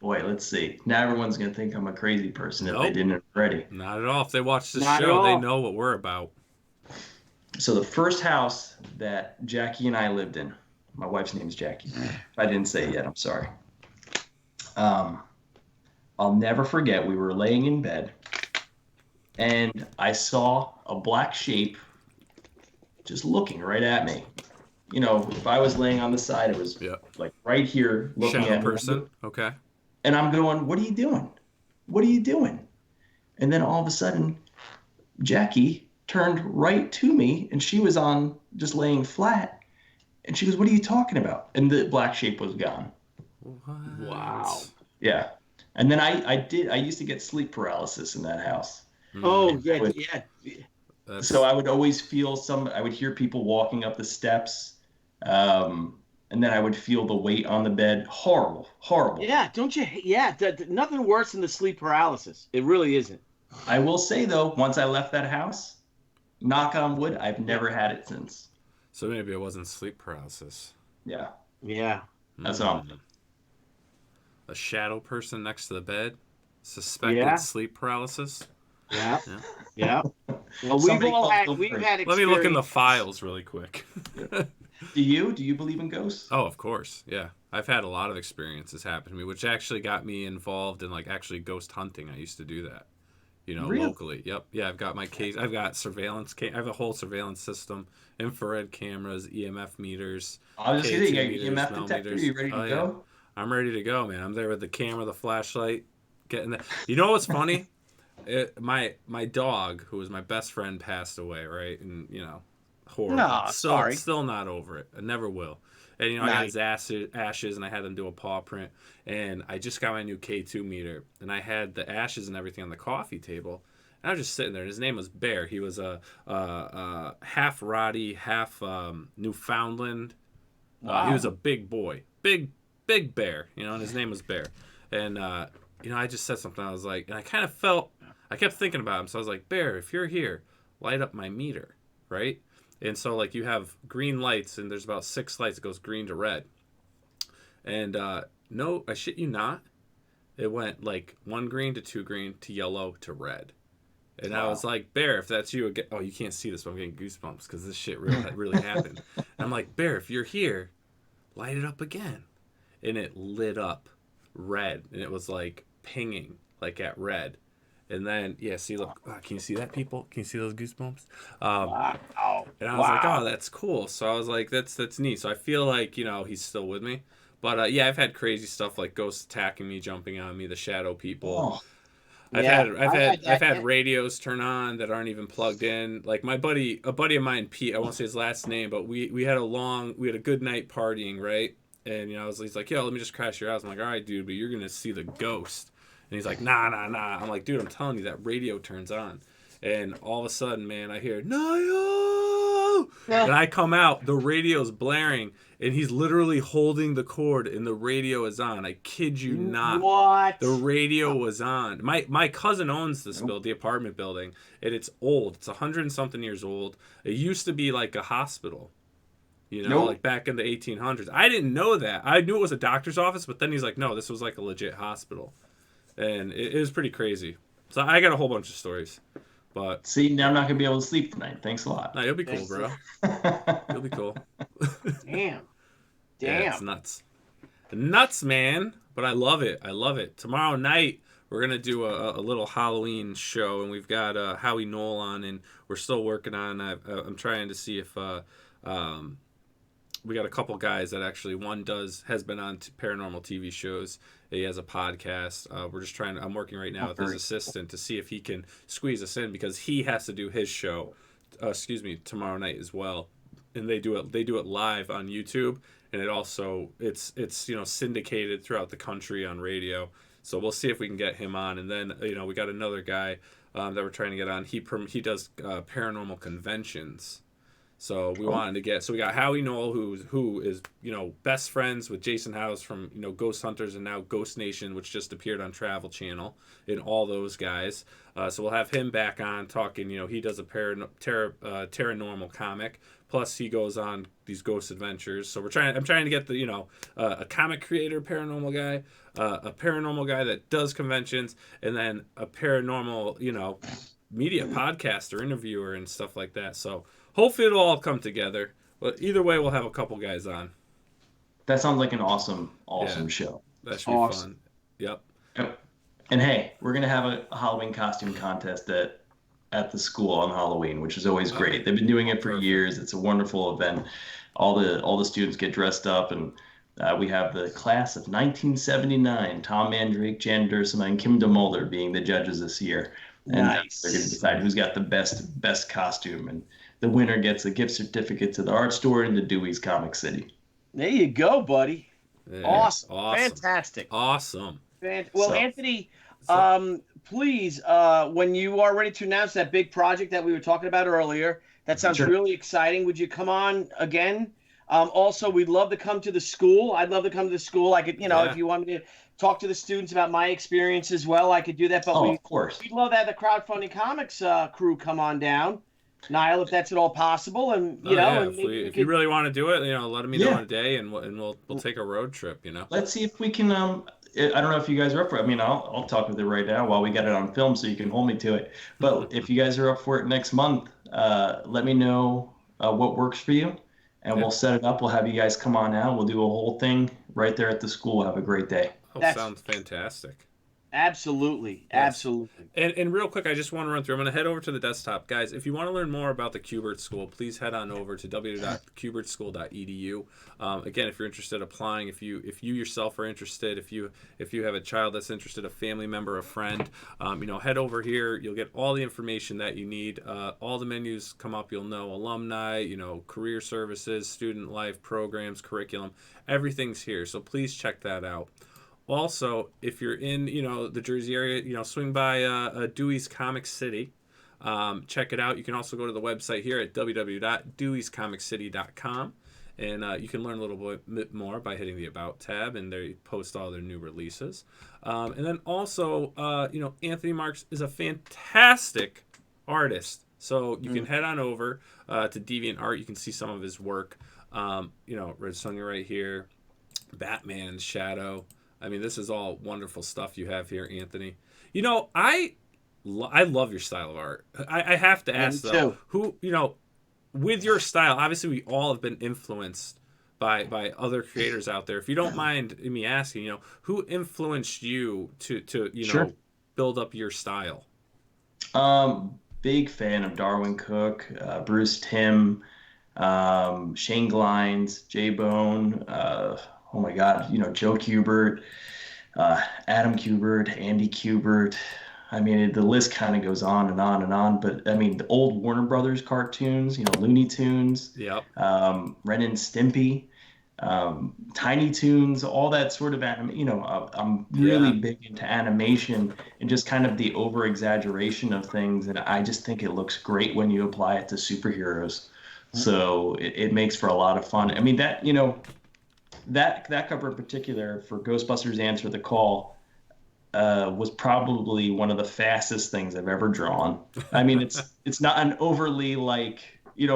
Let's see. Now everyone's gonna think I'm a crazy person if they didn't already. Not at all. If they watch the show, they know what we're about. So the first house that Jackie and I lived in, my wife's name is Jackie. I didn't say it yet. I'm sorry. I'll never forget. We were laying in bed, and I saw a black shape just looking right at me. You know, if I was laying on the side, it was Yep. like right here looking Shadow at me. person. Okay. And I'm going, what are you doing? What are you doing? And then all of a sudden, Jackie turned right to me, and she was on just laying flat. And she goes, what are you talking about? And the black shape was gone. What? Wow. Yeah. And then I used to get sleep paralysis in that house. Oh, yeah, With- yeah. So I would always feel I would hear people walking up the steps. And then I would feel the weight on the bed. Horrible, horrible. Yeah, don't you? Yeah, nothing worse than the sleep paralysis. It really isn't. I will say though, once I left that house, knock on wood, I've never had it since. So maybe it wasn't sleep paralysis. Yeah, Yeah. that's all. A shadow person next to the bed, suspected Yeah. sleep paralysis. Yeah. Yeah. Yeah. Well, Somebody called we've Bill had Let me look in the experience- files really quick. Do you believe in ghosts? Oh, of course. Yeah. I've had a lot of experiences happen to me, which actually got me involved in like actually ghost hunting. I used to do that, Really? locally. Yep. Yeah. I've got my case. I've got surveillance. I have a whole surveillance system, infrared cameras, EMF meters. I was just gonna say, you got K2 your EMF meters, detector. millimeters. You ready to Oh, yeah. go? I'm ready to go, man. I'm there with the camera, the flashlight, getting the. You know what's funny? My dog, who was my best friend, passed away, right? And horrible. No, sorry. Still not over it. I never will. And I got his ashes, and I had them do a paw print. And I just got my new K2 meter, and I had the ashes and everything on the coffee table. And I was just sitting there. And his name was Bear. He was a half Roddy, half Newfoundland. Wow. He was a big boy, big bear, and his name was Bear. And I just said something. I was like, and I kept thinking about him. So I was like, Bear, if you're here, light up my meter, right? And so like you have green lights, and there's about 6 lights. It goes green to red. And no, I shit you not, it went like 1 green to 2 green to yellow to red. And I was like, Bear, if that's you again, you can't see this, but I'm getting goosebumps because this shit really happened. And I'm like, Bear, if you're here, light it up again. And it lit up red, and it was like pinging like at red. And then see, look, can you see that, people? Can you see those goosebumps? Wow. And I was like, oh, that's cool. So I was like, that's neat. So I feel like he's still with me. But I've had crazy stuff like ghosts attacking me, jumping on me, the shadow people. Oh, I've had radios turn on that aren't even plugged in. Like a buddy of mine, Pete, I won't say his last name, but we had a good night partying, right? And he's like, yo, let me just crash your house. I'm like, all right, dude, but you're gonna see the ghost. And he's like, nah. I'm like, dude, I'm telling you, that radio turns on. And all of a sudden, man, I hear, Nile! And I come out, the radio's blaring, and he's literally holding the cord, and the radio is on. I kid you not. What? The radio was on. My cousin owns this the apartment building, and it's old. It's 100 and something years old. It used to be like a hospital. Like back in the 1800s. I didn't know that. I knew it was a doctor's office, but then he's like, no, this was like a legit hospital. And it was pretty crazy. So I got a whole bunch of stories. But see, now I'm not gonna be able to sleep tonight. Thanks a lot. no, you'll be cool, bro. You'll be cool. Damn. Yeah, it's nuts, man. But I love it. Tomorrow night we're gonna do a little Halloween show, and we've got Howie Knoll on, and we're still working on. I'm trying to see if we got a couple guys that actually has been on paranormal TV shows. He has a podcast. We're just I'm working right now with his assistant to see if he can squeeze us in, because he has to do his show, tomorrow night as well. And they do it live on YouTube, and it's syndicated throughout the country on radio. So we'll see if we can get him on. And then we got another guy that we're trying to get on. He does paranormal conventions. So we wanted to get. So we got Howie Knoll, who is best friends with Jason House from Ghost Hunters and now Ghost Nation, which just appeared on Travel Channel, and all those guys. So we'll have him back on talking. He does a paranormal comic. Plus he goes on these ghost adventures. So I'm trying to get a comic creator, paranormal guy, a paranormal guy that does conventions, and then a paranormal media podcaster, interviewer, and stuff like that. So hopefully it'll all come together. But either way, we'll have a couple guys on. That sounds like an awesome show. That should be fun. Yep. And hey, we're gonna have a Halloween costume contest at at the school on Halloween, which is always great. They've been doing it for years. It's a wonderful event. All the students get dressed up, and we have the class of 1979, Tom Mandrake, Jan Dursema, and Kim DeMolder being the judges this year. And Nice. they're going to decide who's got the best costume, and the winner gets a gift certificate to the art store in the Dewey's Comic City. There you go, buddy. Yeah, Awesome. Fantastic. Awesome. Well, Anthony, please, when you are ready to announce that big project that we were talking about earlier, that sounds really exciting. Would you come on again? Also, we'd love to come to the school. I'd love to come to the school. I could, if you want me to talk to the students about my experience as well, I could do that. But of course, we'd love to have the Crowdfunding Comics crew come on down, Nile, if that's at all possible. And if you really want to do it, let me know on a day, and we'll take a road trip. Let's see if we can. I don't know if you guys are up for it. I mean, I'll talk with it right now while we got it on film, so you can hold me to it. But if you guys are up for it next month, let me know what works for you, and we'll set it up. We'll have you guys come on out. We'll do a whole thing right there at the school. Have a great day. That sounds fantastic. Absolutely. Yes. Absolutely. And real quick, I just want to run through. I'm going to head over to the desktop. Guys, if you want to learn more about the Kubert School, please head on over to www.kubertschool.edu. Again, if you're interested in applying, if you yourself are interested, if you have a child that's interested, a family member, a friend, head over here. You'll get all the information that you need. All the menus come up. You'll know alumni, career services, student life programs, curriculum. Everything's here. So please check that out. Also, if you're in, the Jersey area, swing by Dewey's Comic City. Check it out. You can also go to the website here at www.deweyscomiccity.com. And you can learn a little bit more by hitting the About tab, and they post all their new releases. And then also, Anthony Marques is a fantastic artist. So you can head on over to DeviantArt. You can see some of his work. Red Sonja right here, Batman, Shadow. I mean, this is all wonderful stuff you have here, Anthony. I love your style of art. I have to ask, though, who, with your style, obviously we all have been influenced by other creators out there. If you don't mind me asking, who influenced you to build up your style? Big fan of Darwin Cook, Bruce Timm, Shane Glines, J-Bone, oh my God, Joe Kubert, Adam Kubert, Andy Kubert. I mean, the list kind of goes on and on and on. But I mean, the old Warner Brothers cartoons, Looney Tunes, Ren and Stimpy, Tiny Toons, all that sort of I'm really big into animation and just kind of the over exaggeration of things. And I just think it looks great when you apply it to superheroes. So it makes for a lot of fun. I mean, that cover in particular for Ghostbusters Answer the Call was probably one of the fastest things I've ever drawn. I mean, it's not an overly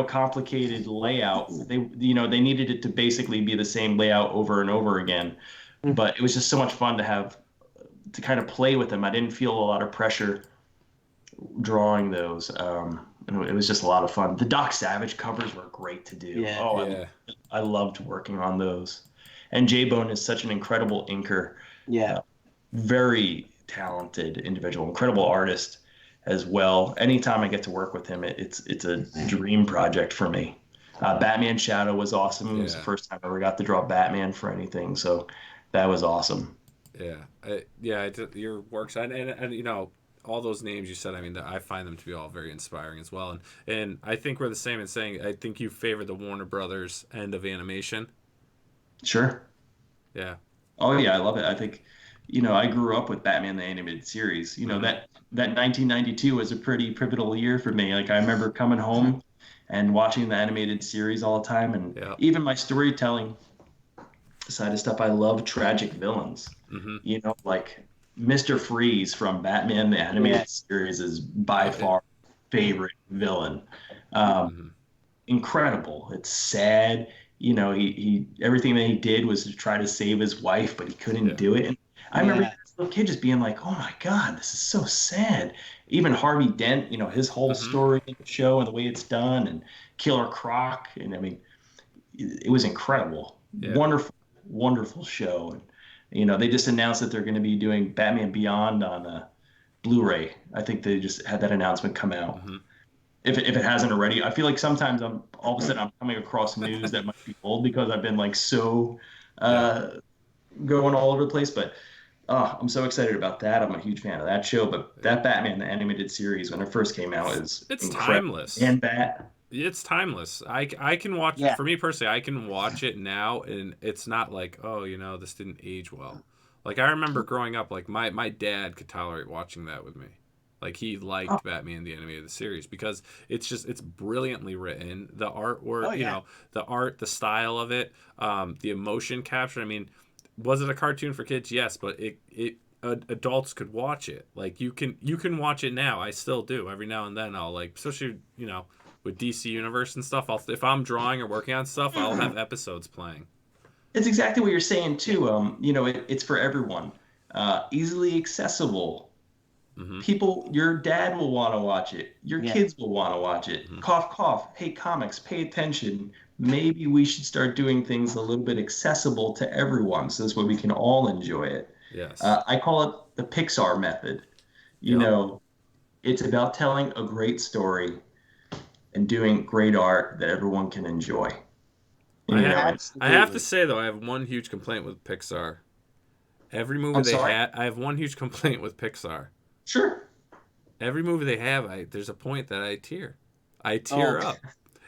complicated layout. They needed it to basically be the same layout over and over again, but it was just so much fun to kind of play with them. I didn't feel a lot of pressure drawing those. And it was just a lot of fun. The Doc Savage covers were great to do. I loved working on those. And J-Bone is such an incredible inker. Very talented individual, incredible artist as well. Anytime I get to work with him, it's a dream project for me. Batman Shadow was awesome. It was the first time I ever got to draw Batman for anything, so that was awesome. Your works and all those names you said. I mean, I find them to be all very inspiring as well. And I think we're the same in saying I think you favor the Warner Brothers end of animation. Sure. Yeah. Oh yeah, I love it. I think, I grew up with Batman the Animated Series. That 1992 was a pretty pivotal year for me. Like I remember coming home and watching the animated series all the time, and even my storytelling side of stuff. I love tragic villains. Like Mr. Freeze from Batman the Animated Series is by far favorite villain. Incredible. It's sad. He everything that he did was to try to save his wife, but he couldn't do it. And I remember as a little kid just being like, "Oh my God, this is so sad." Even Harvey Dent, his whole story in the show and the way it's done, and Killer Croc, and I mean, it was incredible. Wonderful, wonderful show. And they just announced that they're going to be doing Batman Beyond on Blu-ray. I think they just had that announcement come out. Mm-hmm. If it hasn't already, I feel like sometimes I'm all of a sudden I'm coming across news that might be old because I've been like so going all over the place. But I'm so excited about that. I'm a huge fan of that show. But that Batman the animated series when it first came out is it's incredible. timeless. And Bat. It's timeless. I can watch Yeah. for me personally. I can watch it now, and it's not like, oh, this didn't age well. Like I remember growing up, like my dad could tolerate watching that with me. Like he liked Batman the animated series because it's brilliantly written. The artwork, the art, the style of it, the emotion captured. I mean, was it a cartoon for kids? Yes, but adults could watch it. Like you can watch it now. I still do every now and then. I'll like, especially with DC Universe and stuff. If I'm drawing or working on stuff, I'll have episodes playing. It's exactly what you're saying too. It's for everyone. Easily accessible. Mm-hmm. People, your dad will want to watch it. Your kids will want to watch it. Mm-hmm. Cough, cough. Hey, comics, pay attention. Maybe we should start doing things a little bit accessible to everyone, so this way we can all enjoy it. Yes. I call it the Pixar method. It's about telling a great story and doing great art that everyone can enjoy. I have to say though, I have one huge complaint with Pixar. Every movie I have one huge complaint with Pixar. Sure. Every movie they have, there's a point that I tear. I tear up.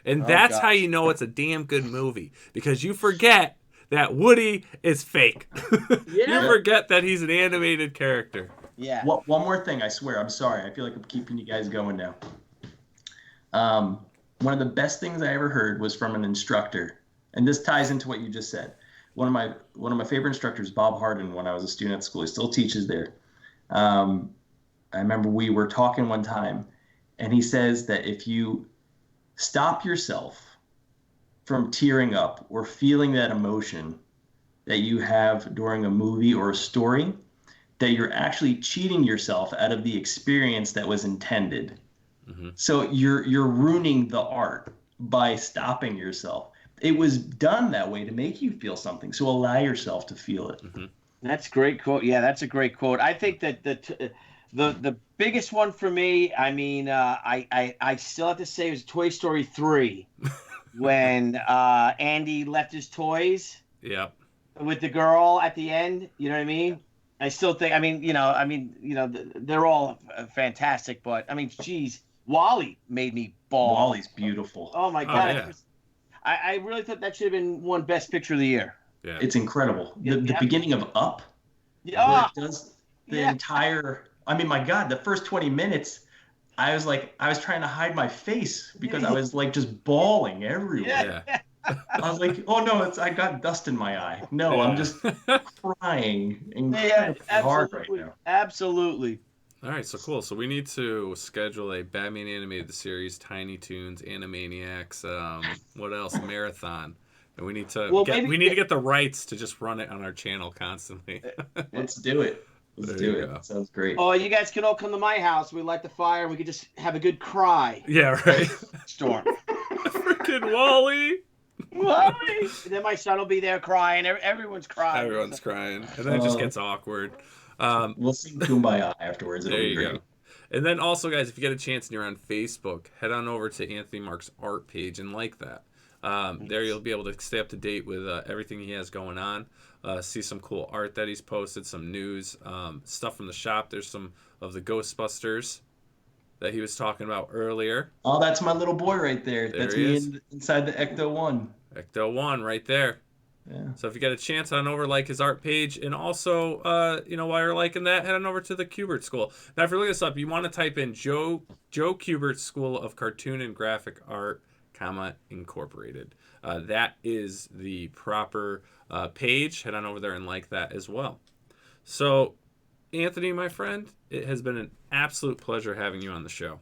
And that's how you know it's a damn good movie. Because you forget that Woody is fake. You forget that he's an animated character. Yeah. One more thing, I swear. I'm sorry. I feel like I'm keeping you guys going now. One of the best things I ever heard was from an instructor. And this ties into what you just said. One of my favorite instructors, Bob Harden, when I was a student at school. He still teaches there. I remember we were talking one time, and he says that if you stop yourself from tearing up or feeling that emotion that you have during a movie or a story, that you're actually cheating yourself out of the experience that was intended. Mm-hmm. So you're ruining the art by stopping yourself. It was done that way to make you feel something. So allow yourself to feel it. Mm-hmm. That's a great quote. Yeah, that's a great quote. I think that the biggest one for me, I mean, I still have to say it was Toy Story 3 when Andy left his toys. Yeah. With the girl at the end, you know what I mean? I still think, they're all fantastic, but I mean, geez, WALL-E made me bawl. WALL-E's beautiful. Oh my God. Yeah. I really thought that should have been won Best Picture of the Year. Yeah. It's incredible. The beginning of Up, yeah, it does the entire, I mean, my God, the first 20 minutes, I was trying to hide my face because I was like just bawling everywhere. Yeah. I was like, oh no, I got dust in my eye. No, I'm just crying incredibly hard right now. Absolutely. All right, so cool. So we need to schedule a Batman animated series, Tiny Toons, Animaniacs, what else? Marathon. And we need to get the rights to just run it on our channel constantly. Let's do it. Let's do it. That sounds great. Oh, you guys can all come to my house. We light the fire and we could just have a good cry. Yeah, right. Storm. Freaking WALL-E. WALL-E. And then my son will be there crying. Everyone's crying. Everyone's crying. And then it just gets awkward. We'll sing Kumbaya afterwards. There you go. And then also, guys, if you get a chance and you're on Facebook, head on over to Anthony Marques' art page and like that. There you'll be able to stay up to date with everything he has going on. See some cool art that he's posted, some news, stuff from the shop. There's some of the Ghostbusters that he was talking about earlier. Oh, that's my little boy right there. That's me inside the Ecto 1. Ecto 1 right there. Yeah. So if you get a chance, head on over, like his art page, and also, while you're liking that, head on over to the Kubert School. Now, if you're looking this up, you want to type in Joe Kubert School of Cartoon and Graphic Art, Incorporated. That is the proper page. Head on over there and like that as well. So, Anthony, my friend, it has been an absolute pleasure having you on the show.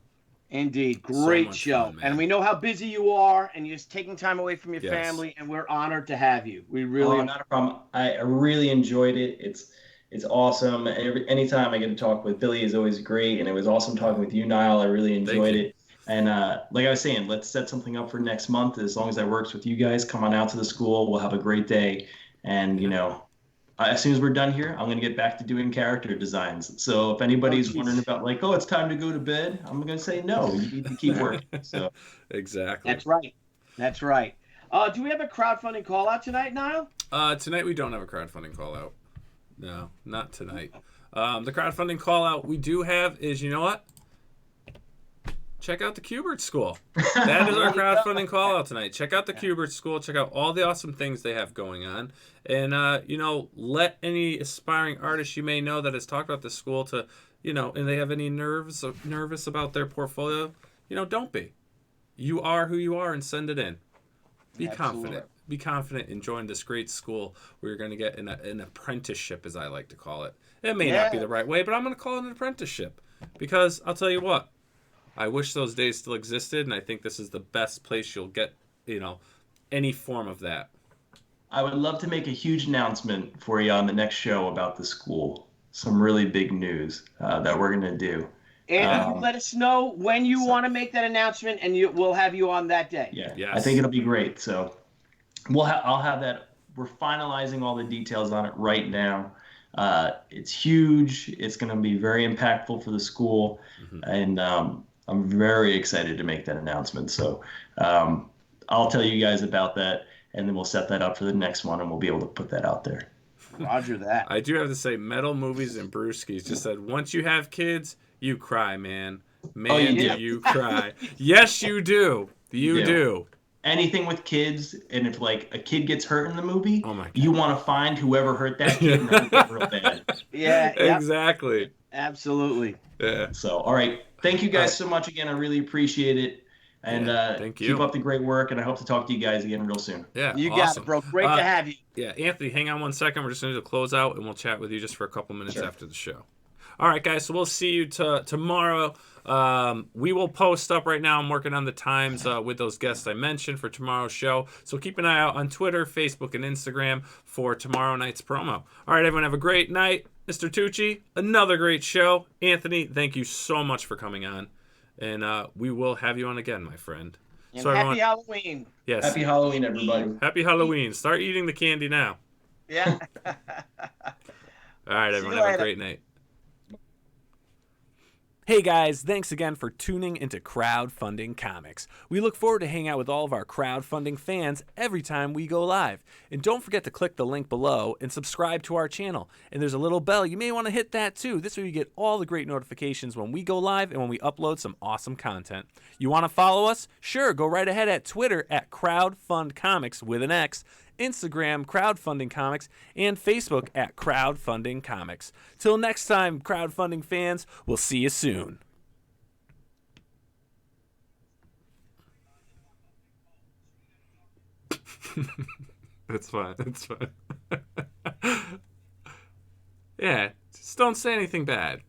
Indeed. Great show. Fun, and we know how busy you are, and you're just taking time away from your family, and we're honored to have you. We really not a problem. I really enjoyed it. It's awesome. Anytime I get to talk with Billy is always great, and it was awesome talking with you, Nile. I really enjoyed it. And like I was saying, let's set something up for next month. As long as that works with you guys, come on out to the school. We'll have a great day. And, as soon as we're done here, I'm going to get back to doing character designs. So if anybody's wondering about like, oh, it's time to go to bed, I'm going to say, no, you need to keep working. So Exactly. That's right. That's right. Do we have a crowdfunding call out tonight, Nile? Tonight we don't have a crowdfunding call out. No, not tonight. The crowdfunding call out we do have is, you know what? Check out the Kubert School. That is our crowdfunding call out tonight. Check out the Kubert School. Check out all the awesome things they have going on. And, let any aspiring artist you may know that has talked about this school to, and they have any nervous about their portfolio, don't be. You are who you are and send it in. Be confident. Be confident in joining this great school where you're going to get an apprenticeship, as I like to call it. It may not be the right way, but I'm going to call it an apprenticeship. Because I'll tell you what, I wish those days still existed, and I think this is the best place you'll get, any form of that. I would love to make a huge announcement for you on the next show about the school. Some really big news that we're going to do. And you let us know when you want to make that announcement, and we'll have you on that day. Yeah, yes. I think it'll be great. So I'll have that. We're finalizing all the details on it right now. It's huge. It's going to be very impactful for the school, and I'm very excited to make that announcement. So I'll tell you guys about that, and then we'll set that up for the next one, and we'll be able to put that out there. Roger that. I do have to say, Metal Movies and Brewskis just said, once you have kids, you cry, man. Man, do you cry. Yes, you do. You do. Anything with kids, and if like a kid gets hurt in the movie, oh my God, you want to find whoever hurt that kid and hurt them real bad. Yeah, exactly. Absolutely. Yeah. So, all right. Thank you guys so much again. I really appreciate it. And thank you. Keep up the great work, and I hope to talk to you guys again real soon. Yeah, you awesome. got it, bro. Great to have you. Yeah, Anthony, hang on one second. We're just going to close out, and we'll chat with you just for a couple minutes after the show. All right, guys, so we'll see you tomorrow. We will post up right now. I'm working on the times with those guests I mentioned for tomorrow's show. So keep an eye out on Twitter, Facebook, and Instagram for tomorrow night's promo. All right, everyone, have a great night. Mr. Tucci, another great show. Anthony, thank you so much for coming on. And we will have you on again, my friend. And so happy Halloween. Yes. Happy Halloween, everybody. Happy Halloween. Start eating the candy now. Yeah. All right, everyone, have a great night. Hey guys, thanks again for tuning into Crowdfunding Comics. We look forward to hanging out with all of our crowdfunding fans every time we go live. And don't forget to click the link below and subscribe to our channel. And there's a little bell. You may want to hit that too. This way you get all the great notifications when we go live and when we upload some awesome content. You want to follow us? Sure, go right ahead at Twitter at CrowdFundComics with an X, Instagram, Crowdfunding Comics, and Facebook at Crowdfunding Comics. Till next time, crowdfunding fans, we'll see you soon. That's fine. That's fine. Yeah, just don't say anything bad.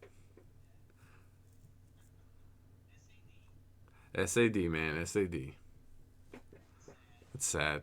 SAD, man. SAD. It's sad.